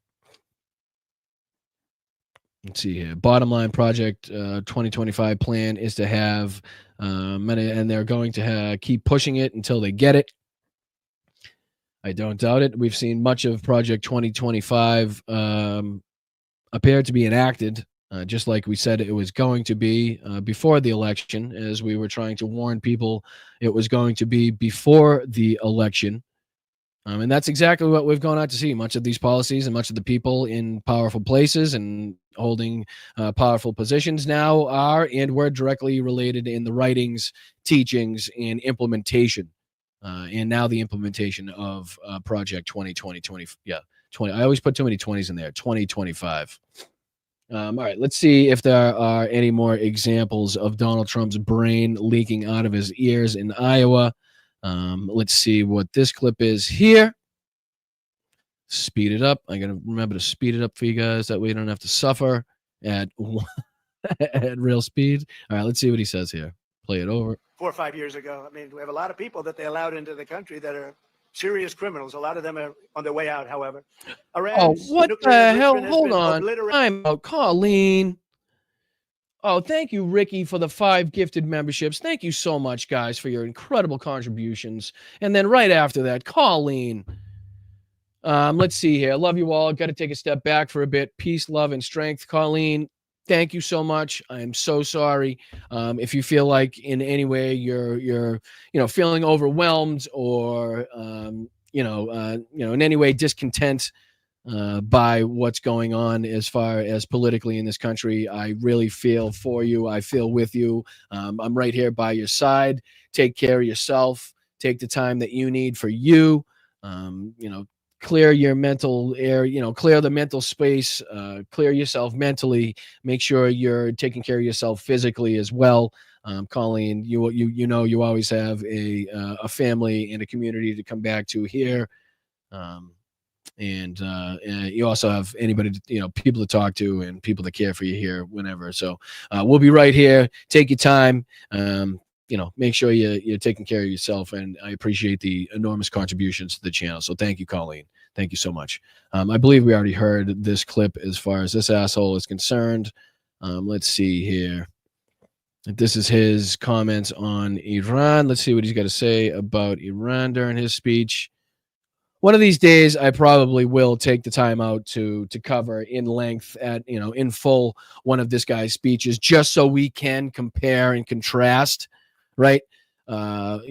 Let's see here. Bottom line, Project 2025 plan is to have many, and they're going to keep pushing it until they get it. I don't doubt it. We've seen much of Project 2025 appear to be enacted, just like we said it was going to be before the election, as we were trying to warn people it was going to be before the election. And that's exactly what we've gone out to see. Much of these policies and much of the people in powerful places and holding powerful positions now are and were directly related in the writings, teachings, and implementation. And now the implementation of Project 2020. I always put too many 20s in there. 2025. All right, let's see if there are any more examples of Donald Trump's brain leaking out of his ears in Iowa. Let's see what this clip is here. Speed it up. I got to remember to speed it up for you guys. That way you don't have to suffer at at real speed. All right, let's see what he says here. Play it over. 4 or 5 years ago. I mean, we have a lot of people that they allowed into the country that are serious criminals. A lot of them are on their way out, however. What the hell? Hold on. I'm out. Colleen. Oh, thank you, Ricky, for the 5 gifted memberships. Thank you so much, guys, for your incredible contributions. And then right after that, Colleen. Let's see here. Love you all. Got to take a step back for a bit. Peace, love, and strength. Colleen, thank you so much. I am so sorry. If you feel like in any way you're feeling overwhelmed or in any way discontent by what's going on as far as politically in this country, I really feel for you. I feel with you. I'm right here by your side. Take care of yourself. Take the time that you need for you. Clear your mental air, clear the mental space, clear yourself mentally, make sure you're taking care of yourself physically as well. Colleen, you always have a family and a community to come back to here. And you also have anybody, people to talk to and people that care for you here whenever. So we'll be right here. Take your time. Make sure you're taking care of yourself. And I appreciate the enormous contributions to the channel. So thank you, Colleen. Thank you so much. I believe we already heard this clip as far as this asshole is concerned. Let's see here. This is his comments on Iran. Let's see what he's got to say about Iran during his speech. One of these days, I probably will take the time out to cover in length in full one of this guy's speeches, just so we can compare and contrast, right? How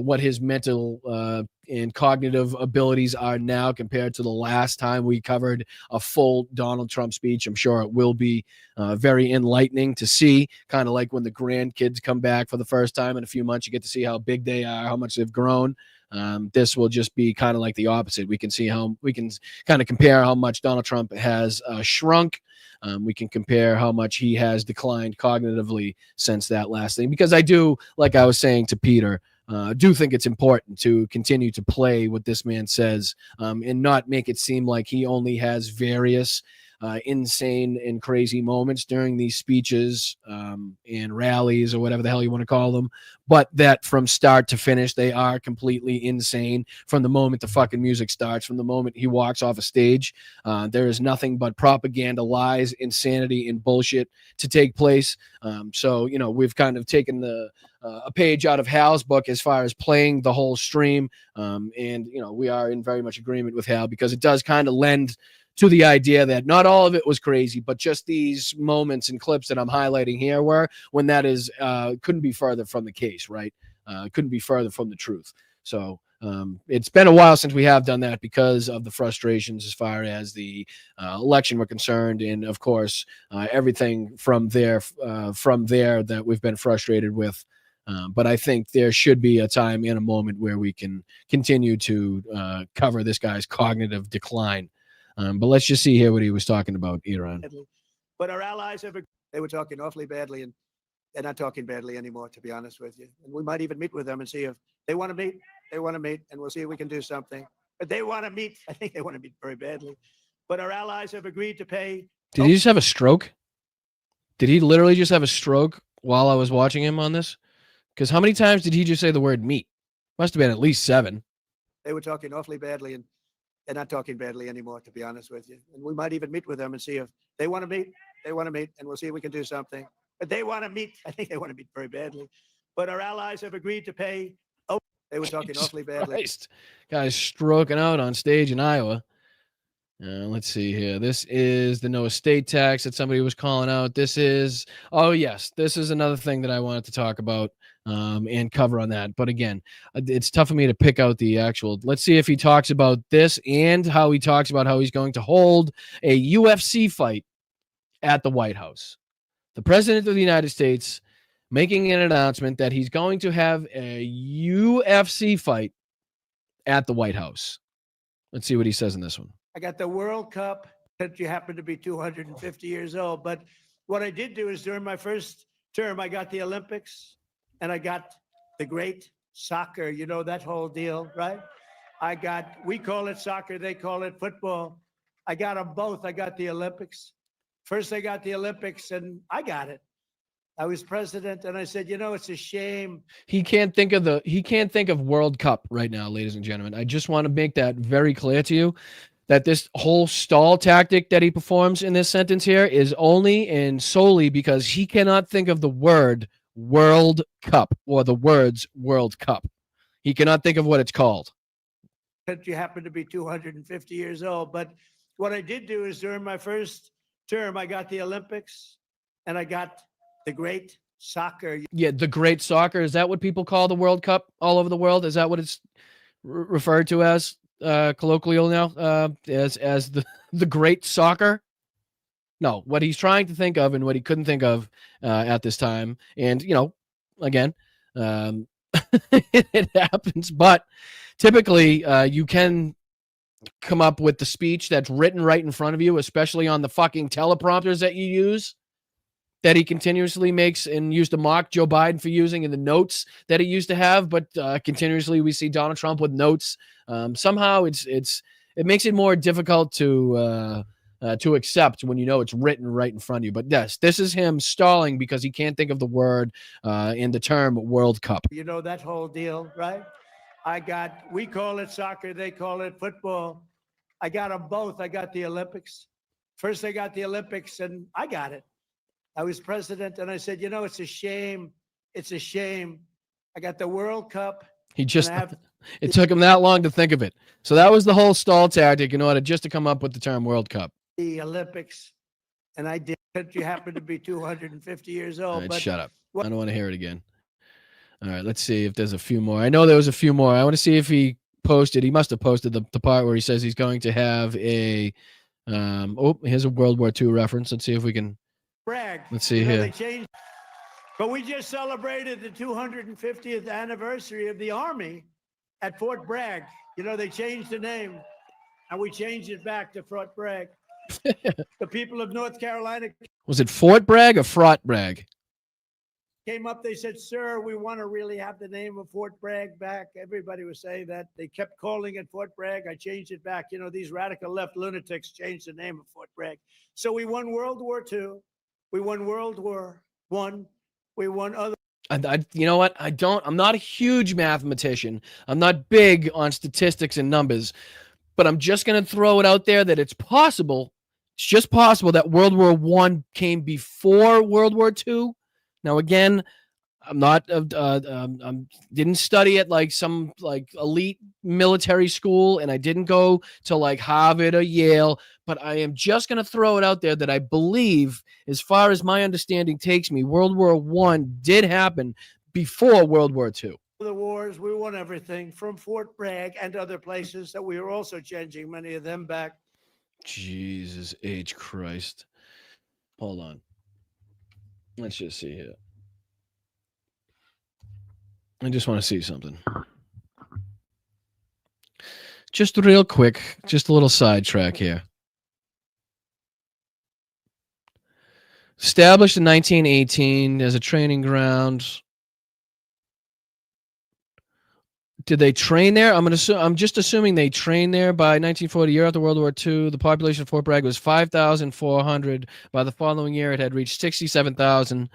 what his mental and cognitive abilities are now compared to the last time we covered a full Donald Trump speech. I'm sure it will be very enlightening to see, kind of like when the grandkids come back for the first time in a few months, you get to see how big they are, how much they've grown. This will just be kind of like the opposite. We can see how we can kind of compare how much Donald Trump has shrunk. We can compare how much he has declined cognitively since that last thing, because I do, like I was saying to Peter, do think it's important to continue to play what this man says and not make it seem like he only has various insane and crazy moments during these speeches and rallies or whatever the hell you want to call them, but that from start to finish, they are completely insane from the moment the fucking music starts, from the moment he walks off a stage. There is nothing but propaganda, lies, insanity, and bullshit to take place. So, we've kind of taken a page out of Hal's book as far as playing the whole stream. And we are in very much agreement with Hal, because it does kind of lend to the idea that not all of it was crazy, but just these moments and clips that I'm highlighting here were, when that is couldn't be further from the case, right? Couldn't be further from the truth. So It's been a while since we have done that because of the frustrations as far as the election were concerned, and of course everything from there that we've been frustrated with. But I think there should be a time and a moment where we can continue to cover this guy's cognitive decline. But let's just see here what he was talking about, Iran. But our allies they were talking awfully badly, and they're not talking badly anymore, to be honest with you. And we might even meet with them and see if they want to meet. They want to meet, and we'll see if we can do something. But they want to meet. I think they want to meet very badly. But our allies have agreed to pay. Did he just have a stroke? Did he literally just have a stroke while I was watching him on this? Because how many times did he just say the word meat? Must have been at least 7. They were talking awfully badly, and they're not talking badly anymore, to be honest with you. And we might even meet with them and see if they want to meet. They want to meet, and we'll see if we can do something. But they want to meet. I think they want to meet very badly. But our allies have agreed to pay. Oh, they were talking awfully badly. Christ. Guy's stroking out on stage in Iowa. Let's see here. This is the no estate tax that somebody was calling out. This is, oh, yes, this is another thing that I wanted to talk about and cover on that. But again, it's tough for me to pick out the actual. Let's see if he talks about this and how he talks about how he's going to hold a UFC fight at the White House. The president of the United States making an announcement that he's going to have a UFC fight at the White House. Let's see what he says in this one. I got the World Cup, that you happen to be 250 years old. But what I did do is during my first term, I got the Olympics and I got the great soccer, you know, that whole deal, right? We call it soccer, they call it football. I got them both. I got the Olympics. First, I got the Olympics and I got it. I was president and I said, you know, it's a shame. He can't think of World Cup right now, ladies and gentlemen. I just want to make that very clear to you. That this whole stall tactic that he performs in this sentence here is only and solely because he cannot think of the word World Cup or the words World Cup. He cannot think of what it's called. That you happen to be 250 years old. But what I did do is during my first term, I got the Olympics and I got the great soccer. Yeah, the great soccer. Is that what people call the World Cup all over the world? Is that what it's referred to as? Colloquial now, as the great soccer. No, what he's trying to think of and what he couldn't think of at this time, and you know, again, it happens. But typically, you can come up with the speech that's written right in front of you, especially on the fucking teleprompters that you use. That he continuously makes and used to mock Joe Biden for using in the notes that he used to have, but continuously we see Donald Trump with notes. Somehow it makes it more difficult to accept when you know it's written right in front of you. But yes, this is him stalling because he can't think of the word in the term World Cup. You know, that whole deal, right? We call it soccer, they call it football. I got them both. I got the Olympics. First, I got the Olympics and I got it. I was president and I said, you know, it's a shame. It's a shame. I got the World Cup. It took him that long to think of it. So that was the whole stall tactic in order just to come up with the term World Cup. The Olympics. And I did. You happen to be 250 years old. All right, but shut up. I don't want to hear it again. All right, let's see if there's a few more. I know there was a few more. I want to see if he posted. He must have posted the part where he says he's going to have a here's a World War II reference. Let's see if we can brag. Let's see here. They changed, but we just celebrated the 250th anniversary of the Army at Fort Bragg. You know, they changed the name, and we changed it back to Fort Bragg. The people of North Carolina. Was it Fort Bragg or Frot Bragg? Came up, they said, sir, we want to really have the name of Fort Bragg back. Everybody was saying that. They kept calling it Fort Bragg. I changed it back. You know, these radical left lunatics changed the name of Fort Bragg. So we won World War II. We won World War I. We won other. You know what? I'm not a huge mathematician. I'm not big on statistics and numbers, but I'm just going to throw it out there that it's possible. It's just possible that World War I came before World War II. Now, again, I'm not, didn't study at like some like elite military school, and I didn't go to like Harvard or Yale, but I am just going to throw it out there that I believe, as far as my understanding takes me, World War I did happen before World War II. the wars, we won everything from Fort Bragg and other places that we were also changing many of them back. Jesus H. Christ. Hold on. Let's just see here. I just want to see something. Just real quick, just a little sidetrack here. Established in 1918 as a training ground. Did they train there? I'm just assuming they trained there by 1940. Year after World War II, the population of Fort Bragg was 5,400. By the following year, it had reached 67,000.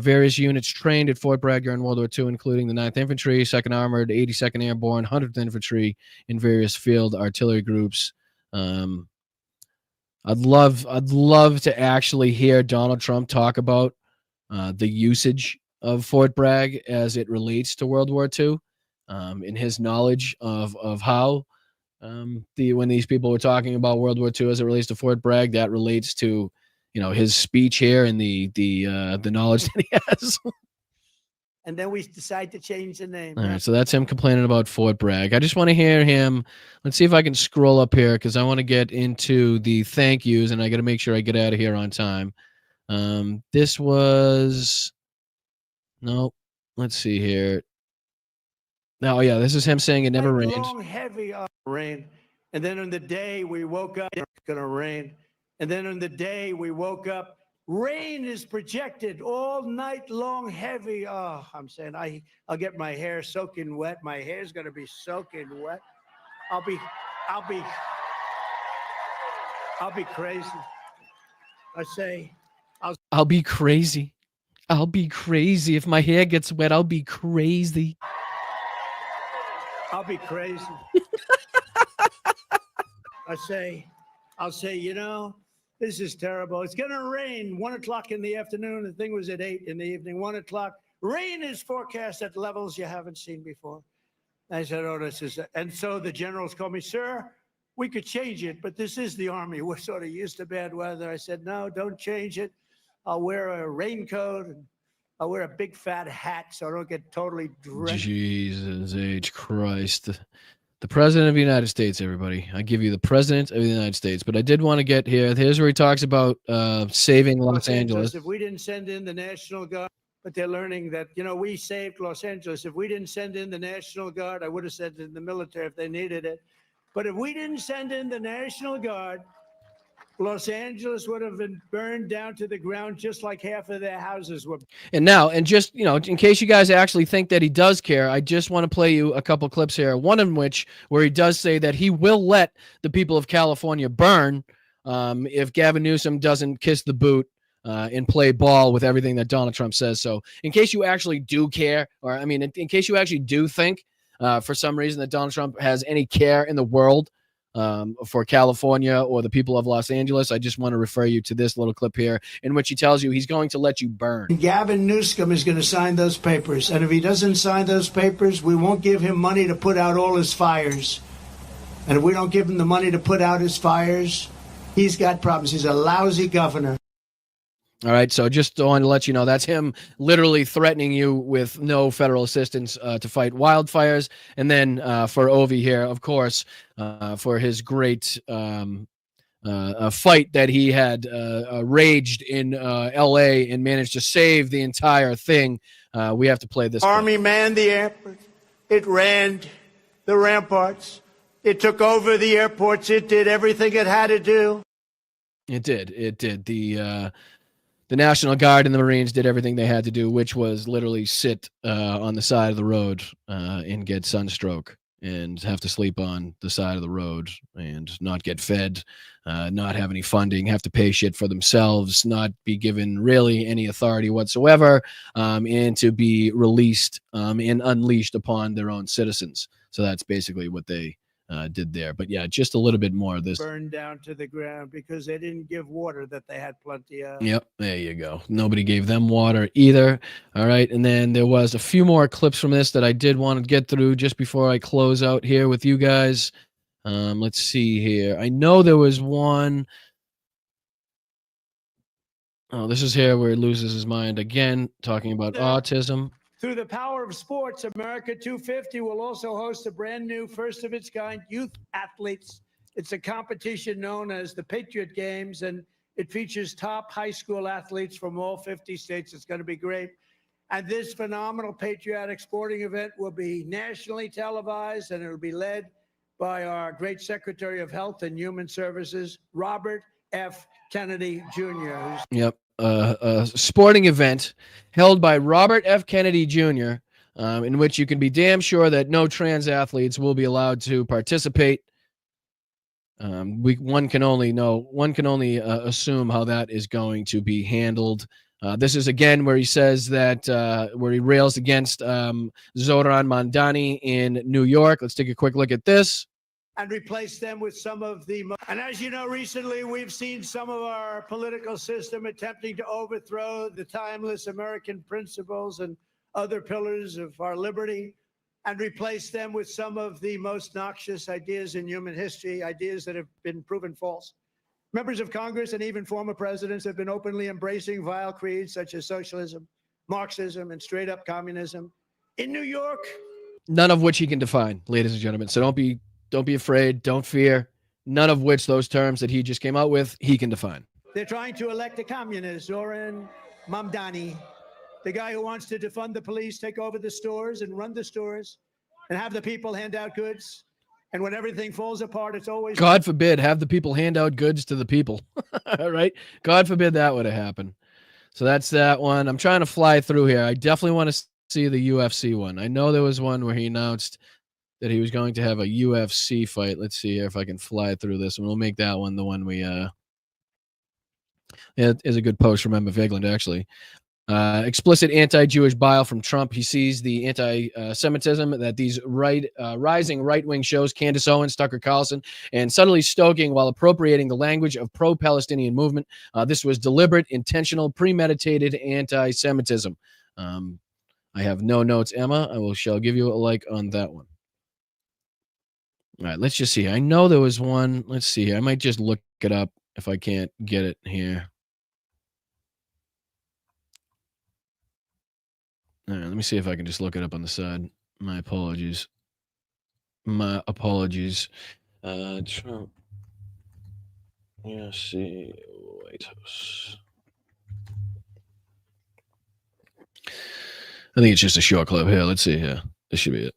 Various units trained at Fort Bragg during World War II, including the 9th Infantry, 2nd Armored, 82nd Airborne, 100th Infantry, in various field artillery groups. I'd love to actually hear Donald Trump talk about the usage of Fort Bragg as it relates to World War II, in his knowledge of how when these people were talking about World War II as it relates to Fort Bragg, that relates to his speech here and the knowledge that he has. And then we decide to change the name. All right, so that's him complaining about Fort Bragg. I just want to hear him. Let's see if I can scroll up here because I want to get into the thank yous, and I got to make sure I get out of here on time. This was no. Let's see here. Oh yeah, this is him saying it never rained. Long, heavy rain, and then on the day we woke up, it's gonna rain, and then on the day we woke up, rain is projected all night long, heavy. Oh, I'm saying I'll get my hair soaking wet. My hair's gonna be soaking wet. I'll be crazy. I say, I'll be crazy. I'll be crazy if my hair gets wet. I'll be crazy. I'll be crazy. I'll say, this is terrible. It's going to rain 1 o'clock in the afternoon. The thing was at 8 in the evening, 1 o'clock. Rain is forecast at levels you haven't seen before. I said, oh, this is it. And so the generals called me, sir, we could change it, but this is the Army. We're sort of used to bad weather. I said, no, don't change it. I'll wear a raincoat and I'll wear a big fat hat so I don't get totally drenched. Jesus H. Christ. The President of the United States, everybody. I give you the President of the United States. But I did want to get here. Here's where he talks about saving Los Angeles. If we didn't send in the National Guard, but they're learning that, we saved Los Angeles. If we didn't send in the National Guard, I would have sent in the military if they needed it. But if we didn't send in the National Guard, Los Angeles would have been burned down to the ground just like half of their houses were. And just, in case you guys actually think that he does care, I just want to play you a couple clips here. One in which where he does say that he will let the people of California burn if Gavin Newsom doesn't kiss the boot and play ball with everything that Donald Trump says. So in case you actually do care, or in case you actually do think for some reason that Donald Trump has any care in the world for California or the people of Los Angeles, I just want to refer you to this little clip here in which he tells you he's going to let you burn. Gavin Newsom is going to sign those papers. And if he doesn't sign those papers, we won't give him money to put out all his fires. And if we don't give him the money to put out his fires, he's got problems. He's a lousy governor. All right, so just wanted to let you know that's him literally threatening you with no federal assistance to fight wildfires. And then for Ovi here, of course, for his great fight that he had raged in L.A. and managed to save the entire thing, we have to play this. Army manned the airport. It ran the ramparts. It took over the airports. It did everything it had to do. It did. The National Guard and the Marines did everything they had to do, which was literally sit on the side of the road and get sunstroke and have to sleep on the side of the road and not get fed, not have any funding, have to pay shit for themselves, not be given really any authority whatsoever, and to be released and unleashed upon their own citizens. So that's basically what they did there. But yeah, just a little bit more of this. Burned down to the ground because they didn't give water that they had plenty of. Yep, there you go. Nobody gave them water either. All right, and then there was a few more clips from this that I did want to get through just before I close out here with you guys. Let's see here. I know there was one. Oh, this is here where he loses his mind again, talking about autism. Through the power of sports, America 250 will also host a brand new, first of its kind youth athletes. It's a competition known as the Patriot Games, and it features top high school athletes from all 50 states. It's going to be great. And this phenomenal patriotic sporting event will be nationally televised, and it will be led by our great Secretary of Health and Human Services, Robert F. Kennedy Jr. Yep. A sporting event held by Robert F. Kennedy Jr., in which you can be damn sure that no trans athletes will be allowed to participate. One can only assume how that is going to be handled. This is again where he says that where he rails against Zoran Mandani in New York. Let's take a quick look at this. And replace them with some of the... And as you know, recently we've seen some of our political system attempting to overthrow the timeless American principles and other pillars of our liberty, and replace them with some of the most noxious ideas in human history, ideas that have been proven false. Members of Congress and even former presidents have been openly embracing vile creeds such as socialism, Marxism, and straight-up communism. In New York... None of which he can define, ladies and gentlemen. So don't be afraid. Don't fear. None of which those terms that he just came out with, he can define. They're trying to elect a communist, Zoran Mamdani, the guy who wants to defund the police, take over the stores and run the stores and have the people hand out goods. And when everything falls apart, it's always... God forbid have the people hand out goods to the people, right? God forbid that would have happened. So that's that one. I'm trying to fly through here. I definitely want to see the UFC one. I know there was one where he announced that he was going to have a UFC fight. Let's see here if I can fly through this, and we'll make that one the one we it is a good post from Emma Vigland, actually. Explicit anti-Jewish bile from Trump. He sees the anti-Semitism that these rising right-wing shows, Candace Owens, Tucker Carlson, and subtly stoking while appropriating the language of pro-Palestinian movement. This was deliberate, intentional, premeditated anti-Semitism. I have no notes, Emma. Shall give you a like on that one. All right, let's just see. I know there was one. Let's see here. I might just look it up if I can't get it here. All right, let me see if I can just look it up on the side. My apologies. Trump. Yeah, see. White House. I think it's just a short clip here. Let's see here. This should be it.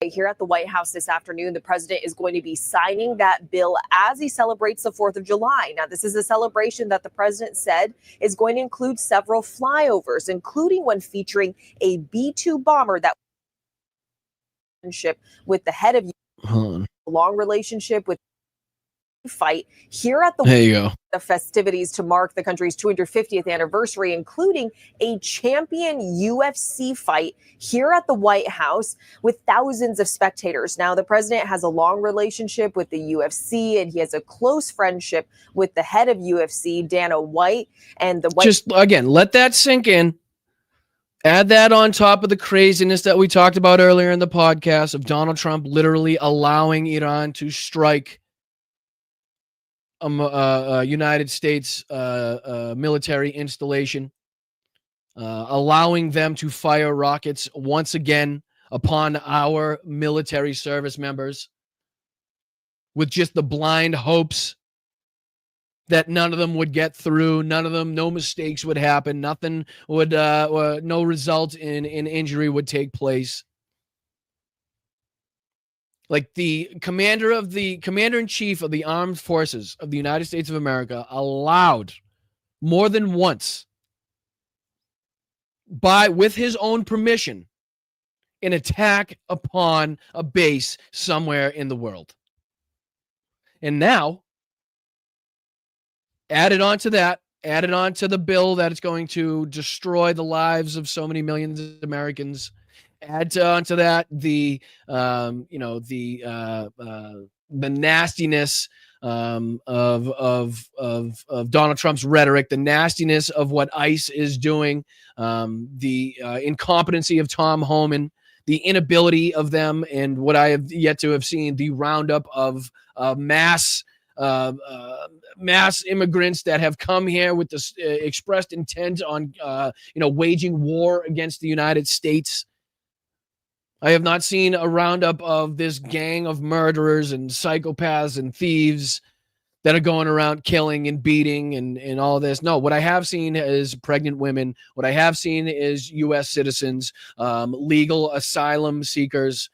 Here at the White House this afternoon, the president is going to be signing that bill as he celebrates the 4th of July. Now, this is a celebration that the president said is going to include several flyovers, including one featuring a B-2 bomber that with the head of a long relationship with fight here at the there you go. The festivities to mark the country's 250th anniversary, including a champion UFC fight here at the White House with thousands of spectators. Now, the president has a long relationship with the UFC, and he has a close friendship with the head of UFC, Dana White, and the White. Just again, let that sink in. Add that on top of the craziness that we talked about earlier in the podcast of Donald Trump literally allowing Iran to strike United States military installation, allowing them to fire rockets once again upon our military service members with just the blind hopes that none of them would get through, no mistakes would happen, nothing would, no result in injury would take place. Like the commander-in-chief of the armed forces of the United States of America allowed more than once with his own permission an attack upon a base somewhere in the world. And now added on to the bill that it's going to destroy the lives of so many millions of Americans. Add onto that the nastiness of Donald Trump's rhetoric, the nastiness of what ICE is doing, the incompetency of Tom Homan, the inability of them, and what I have yet to have seen, the roundup of mass mass immigrants that have come here with this expressed intent on, waging war against the United States. I have not seen a roundup of this gang of murderers and psychopaths and thieves that are going around killing and beating and all this. No, what I have seen is pregnant women. What I have seen is U.S. citizens, legal asylum seekers,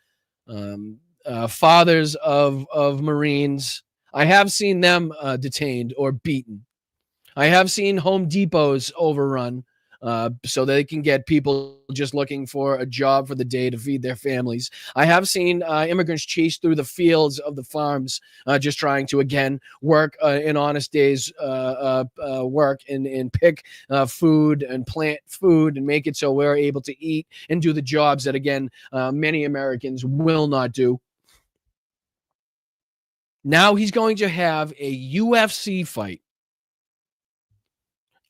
fathers of Marines. I have seen them detained or beaten. I have seen Home Depots overrun so they can get people just looking for a job for the day to feed their families. I have seen immigrants chased through the fields of the farms just trying to, again, work an honest day's work and pick food and plant food and make it so we're able to eat and do the jobs that, again, many Americans will not do. Now he's going to have a UFC fight.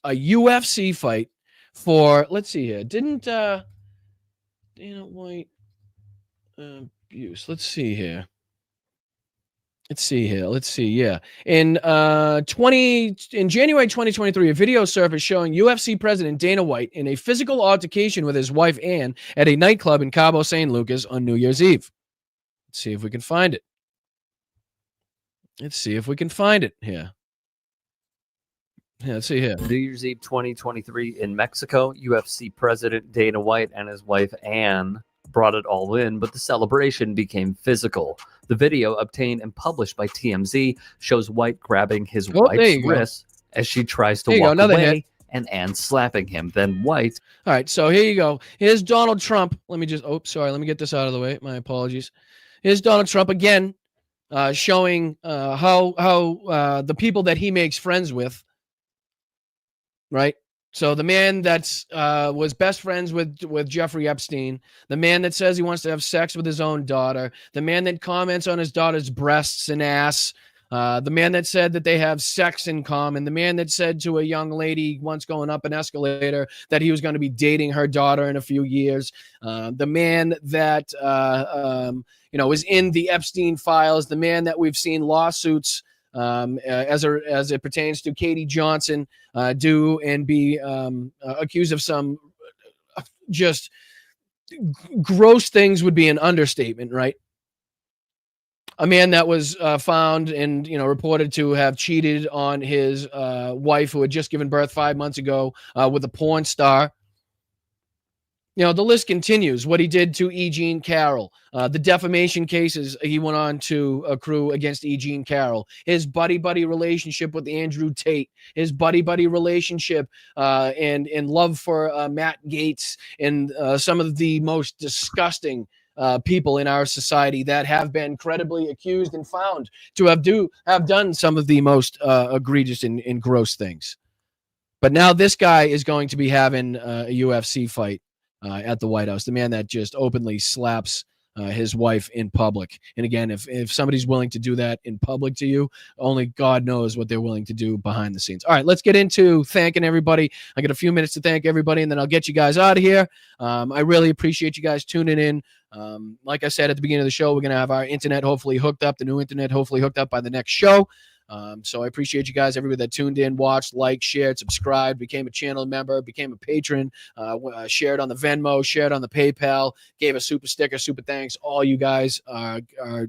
A UFC fight for, let's see here. Didn't Dana White abuse? Let's see here. Yeah. In January 2023, a video surfaced showing UFC president Dana White in a physical altercation with his wife Ann at a nightclub in Cabo San Lucas on New Year's Eve. Let's see if we can find it. Here. Yeah, let's see here. New Year's Eve 2023 in Mexico, UFC president Dana White and his wife Ann brought it all in, but the celebration became physical. The video, obtained and published by TMZ, shows White grabbing his wife's wrist as she tries to walk away and Ann slapping him. Then White. All right, so here you go. Here's Donald Trump. Let me get this out of the way. My apologies. Here's Donald Trump again, showing how the people that he makes friends with. Right. So the man that's was best friends with Jeffrey Epstein, the man that says he wants to have sex with his own daughter, the man that comments on his daughter's breasts and ass, the man that said that they have sex in common, the man that said to a young lady once going up an escalator that he was going to be dating her daughter in a few years, the man that is in the Epstein files, the man that we've seen lawsuits as it pertains to Katie Johnson, do and be accused of some just gross things would be an understatement, right? A man that was found and reported to have cheated on his wife who had just given birth 5 months ago with a porn star. The list continues. What he did to E. Jean Carroll, the defamation cases he went on to accrue against E. Jean Carroll, his buddy relationship with Andrew Tate, his buddy relationship and love for Matt Gaetz, and some of the most disgusting people in our society that have been credibly accused and found to have done some of the most egregious and gross things. But now this guy is going to be having a UFC fight at the White House, the man that just openly slaps his wife in public. And again, if somebody's willing to do that in public to you, only God knows what they're willing to do behind the scenes. All right, let's get into thanking everybody. I got a few minutes to thank everybody, and then I'll get you guys out of here. I really appreciate you guys tuning in. Like I said at the beginning of the show, we're going to have our internet hopefully hooked up, the new internet hopefully hooked up by the next show. So I appreciate you guys, everybody that tuned in, watched, liked, shared, subscribed, became a channel member, became a patron, shared on the Venmo, shared on the PayPal, gave a super sticker, super thanks. All you guys are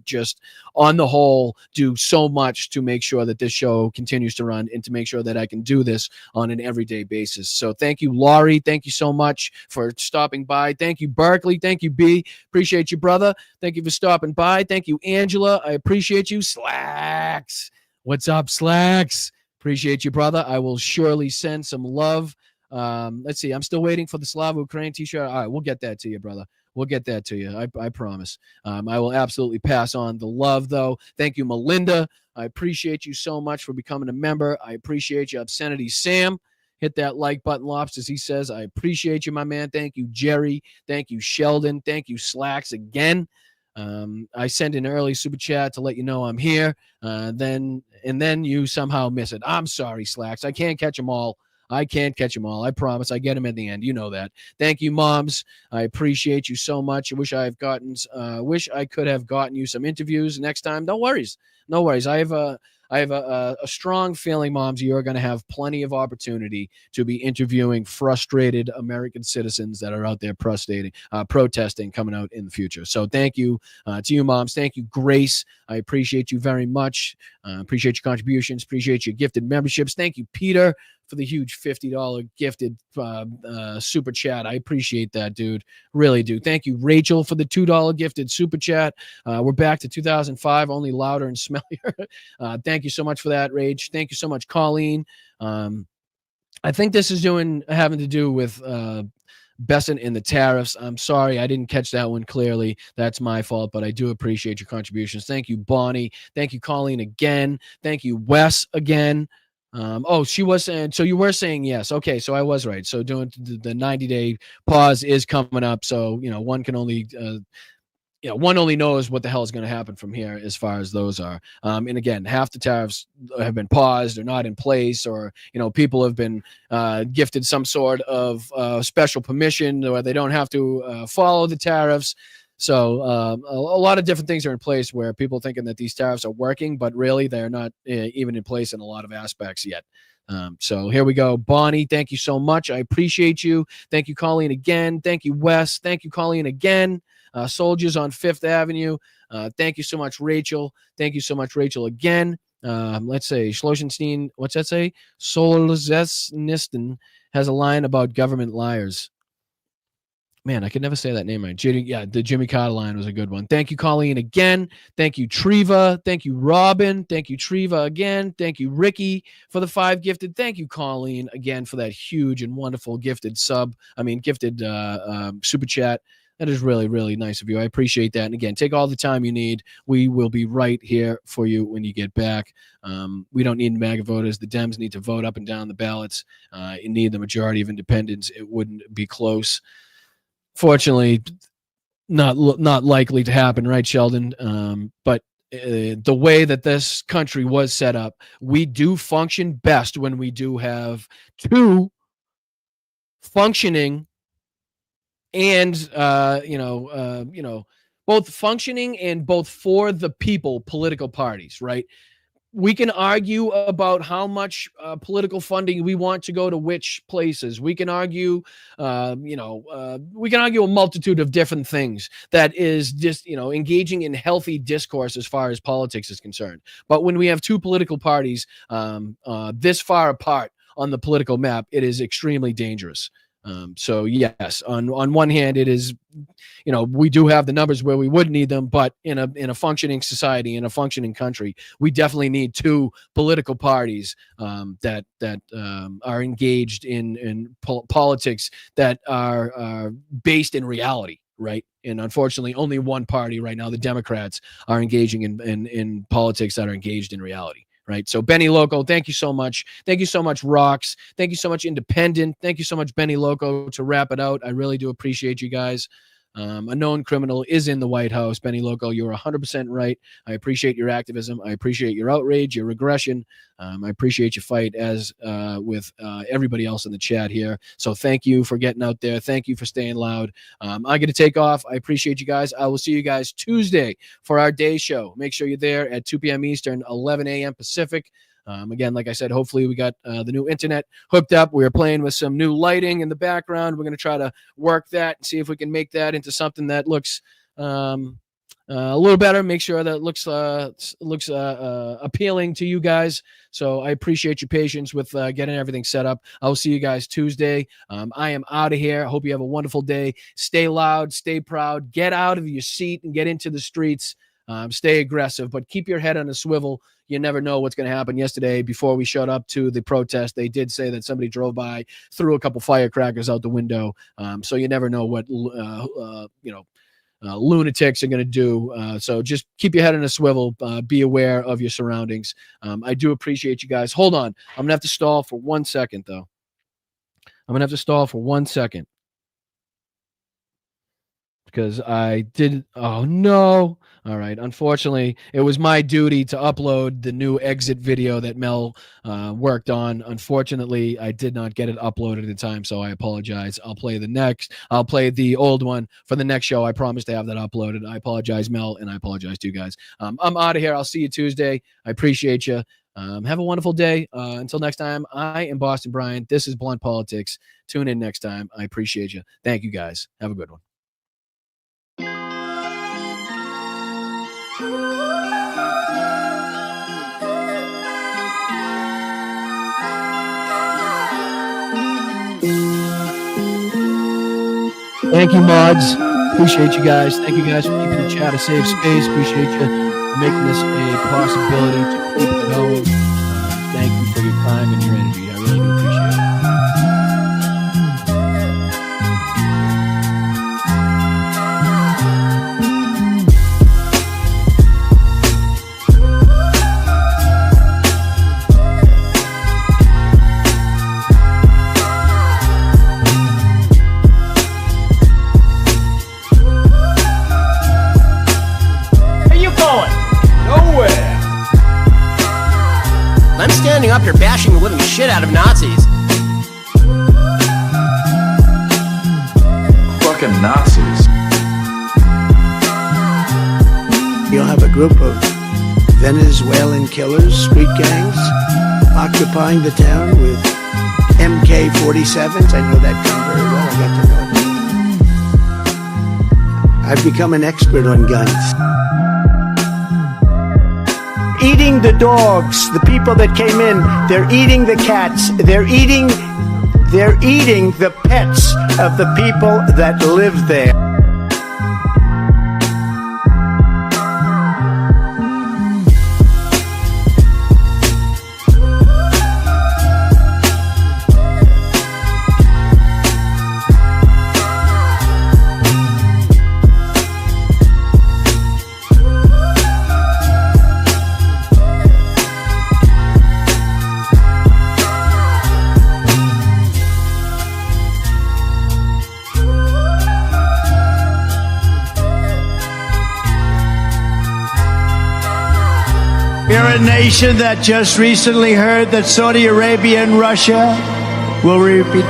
just, on the whole, do so much to make sure that this show continues to run and to make sure that I can do this on an everyday basis. So thank you, Laurie. Thank you so much for stopping by. Thank you, Berkeley. Thank you, B. Appreciate you, brother. Thank you for stopping by. Thank you, Angela. I appreciate you. Slacks. What's up, Slacks? Appreciate you, brother. I will surely send some love. Let's see. I'm still waiting for the Slava Ukraine t-shirt. All right, we'll get that to you, brother. We'll get that to you. I promise. I will absolutely pass on the love, though. Thank you, Melinda. I appreciate you so much for becoming a member. I appreciate you, Obscenity Sam. Hit that like button, Lobsters. He says, I appreciate you, my man. Thank you, Jerry. Thank you, Sheldon. Thank you, Slacks, again. I send an early super chat to let you know I'm here. Then you somehow miss it. I'm sorry, Slacks. I can't catch them all. I promise. I get them at the end. You know that. Thank you, moms. I appreciate you so much. I wish I could have gotten you some interviews next time. No worries. I have I have a strong feeling, moms, you are going to have plenty of opportunity to be interviewing frustrated American citizens that are out there protesting coming out in the future. So thank you to you, moms. Thank you, Grace. I appreciate you very much. Appreciate your contributions. Appreciate your gifted memberships. Thank you, Peter, for the huge $50 gifted super chat. I appreciate that, dude. Really do. Thank you, Rachel, for the $2 gifted super chat. We're back to 2005, only louder and smellier. Thank you so much for that, Rach. Thank you so much, Colleen. I think this is having to do with Besant and the tariffs. I'm sorry, I didn't catch that one clearly. That's my fault, but I do appreciate your contributions. Thank you, Bonnie. Thank you, Colleen, again. Thank you, Wes, again. She was saying, so you were saying yes. Okay, so I was right. So doing the 90-day pause is coming up. So, one can only one only knows what the hell is going to happen from here as far as those are. And again, half the tariffs have been paused or not in place, or, people have been gifted some sort of special permission where they don't have to follow the tariffs. So a lot of different things are in place where people are thinking that these tariffs are working, but really they're not even in place in a lot of aspects yet. So here we go. Bonnie, thank you so much. I appreciate you. Thank you, Colleen, again. Thank you, Wes. Thank you, Colleen, again. Soldiers on Fifth Avenue. Thank you so much, Rachel. Thank you so much, Rachel, again. Let's say Schlossenstein, what's that say? Solzhenitsyn has a line about government liars. Man, I could never say that name right. The Jimmy Carter line was a good one. Thank you, Colleen, again. Thank you, Treva. Thank you, Robin. Thank you, Treva, again. Thank you, Ricky, for the 5 gifted. Thank you, Colleen, again, for that huge and wonderful gifted super chat. That is really, really nice of you. I appreciate that. And again, take all the time you need. We will be right here for you when you get back. We don't need MAGA voters. The Dems need to vote up and down the ballots. You need the majority of independents. It wouldn't be close. Fortunately, not likely to happen, right, Sheldon? But the way that this country was set up, we do function best when we do have 2 functioning and both functioning and both for the people political parties, right? We can argue about how much political funding we want to go to which places. We can argue, we can argue a multitude of different things that is just, engaging in healthy discourse as far as politics is concerned. But when we have 2 political parties this far apart on the political map, it is extremely dangerous. So yes, on one hand, it is, we do have the numbers where we would need them, but in a functioning society, in a functioning country, we definitely need 2 political parties that are engaged in politics that are based in reality, right? And unfortunately, only one party right now, the Democrats, are engaging in politics that are engaged in reality. Right. So Benny Loco, thank you so much. Thank you so much, Rocks. Thank you so much, Independent. Thank you so much, Benny Loco, to wrap it out. I really do appreciate you guys. A known criminal is in the White House. Benny Loco, you're 100% right. I appreciate your activism. I appreciate your outrage, your regression. I appreciate your fight as with everybody else in the chat here. So thank you for getting out there. Thank you for staying loud. I'm going to take off. I appreciate you guys. I will see you guys Tuesday for our day show. Make sure you're there at 2 p.m. Eastern, 11 a.m. Pacific. Again, like I said, hopefully we got the new internet hooked up. We are playing with some new lighting in the background. We're going to try to work that and see if we can make that into something that looks a little better. Make sure that it looks appealing to you guys. So I appreciate your patience with getting everything set up. I'll see you guys Tuesday. I am out of here. I hope you have a wonderful day. Stay loud, stay proud, get out of your seat and get into the streets. Stay aggressive, but keep your head on a swivel. You never know what's going to happen. Yesterday, before we showed up to the protest, they did say that somebody drove by, threw a couple firecrackers out the window. So you never know what lunatics are going to do. So just keep your head on a swivel. Be aware of your surroundings. I do appreciate you guys. Hold on. I'm going to have to stall for 1 second, though. I'm going to have to stall for 1 second. Because I did. Oh, no. All right. Unfortunately, it was my duty to upload the new exit video that Mel worked on. Unfortunately, I did not get it uploaded in time, so I apologize. I'll play the old one for the next show. I promise to have that uploaded. I apologize, Mel, and I apologize to you guys. I'm out of here. I'll see you Tuesday. I appreciate you. Have a wonderful day. Until next time, I am Boston Brian. This is Blunt Politics. Tune in next time. I appreciate you. Thank you, guys. Have a good one. Thank you, mods. Appreciate you guys. Thank you guys for keeping the chat a safe space. Appreciate you making this a possibility to keep it going. Thank you for your time and your energy. I really do appreciate it. I'm standing up here bashing the living shit out of Nazis. Fucking Nazis. You'll have a group of Venezuelan killers, street gangs, occupying the town with MK-47s. I know that gun very well. I got to know it. I've become an expert on guns. Eating the dogs, the people that came in, they're eating the cats, they're eating the pets of the people that live there. We're a nation that just recently heard that Saudi Arabia and Russia will repeat.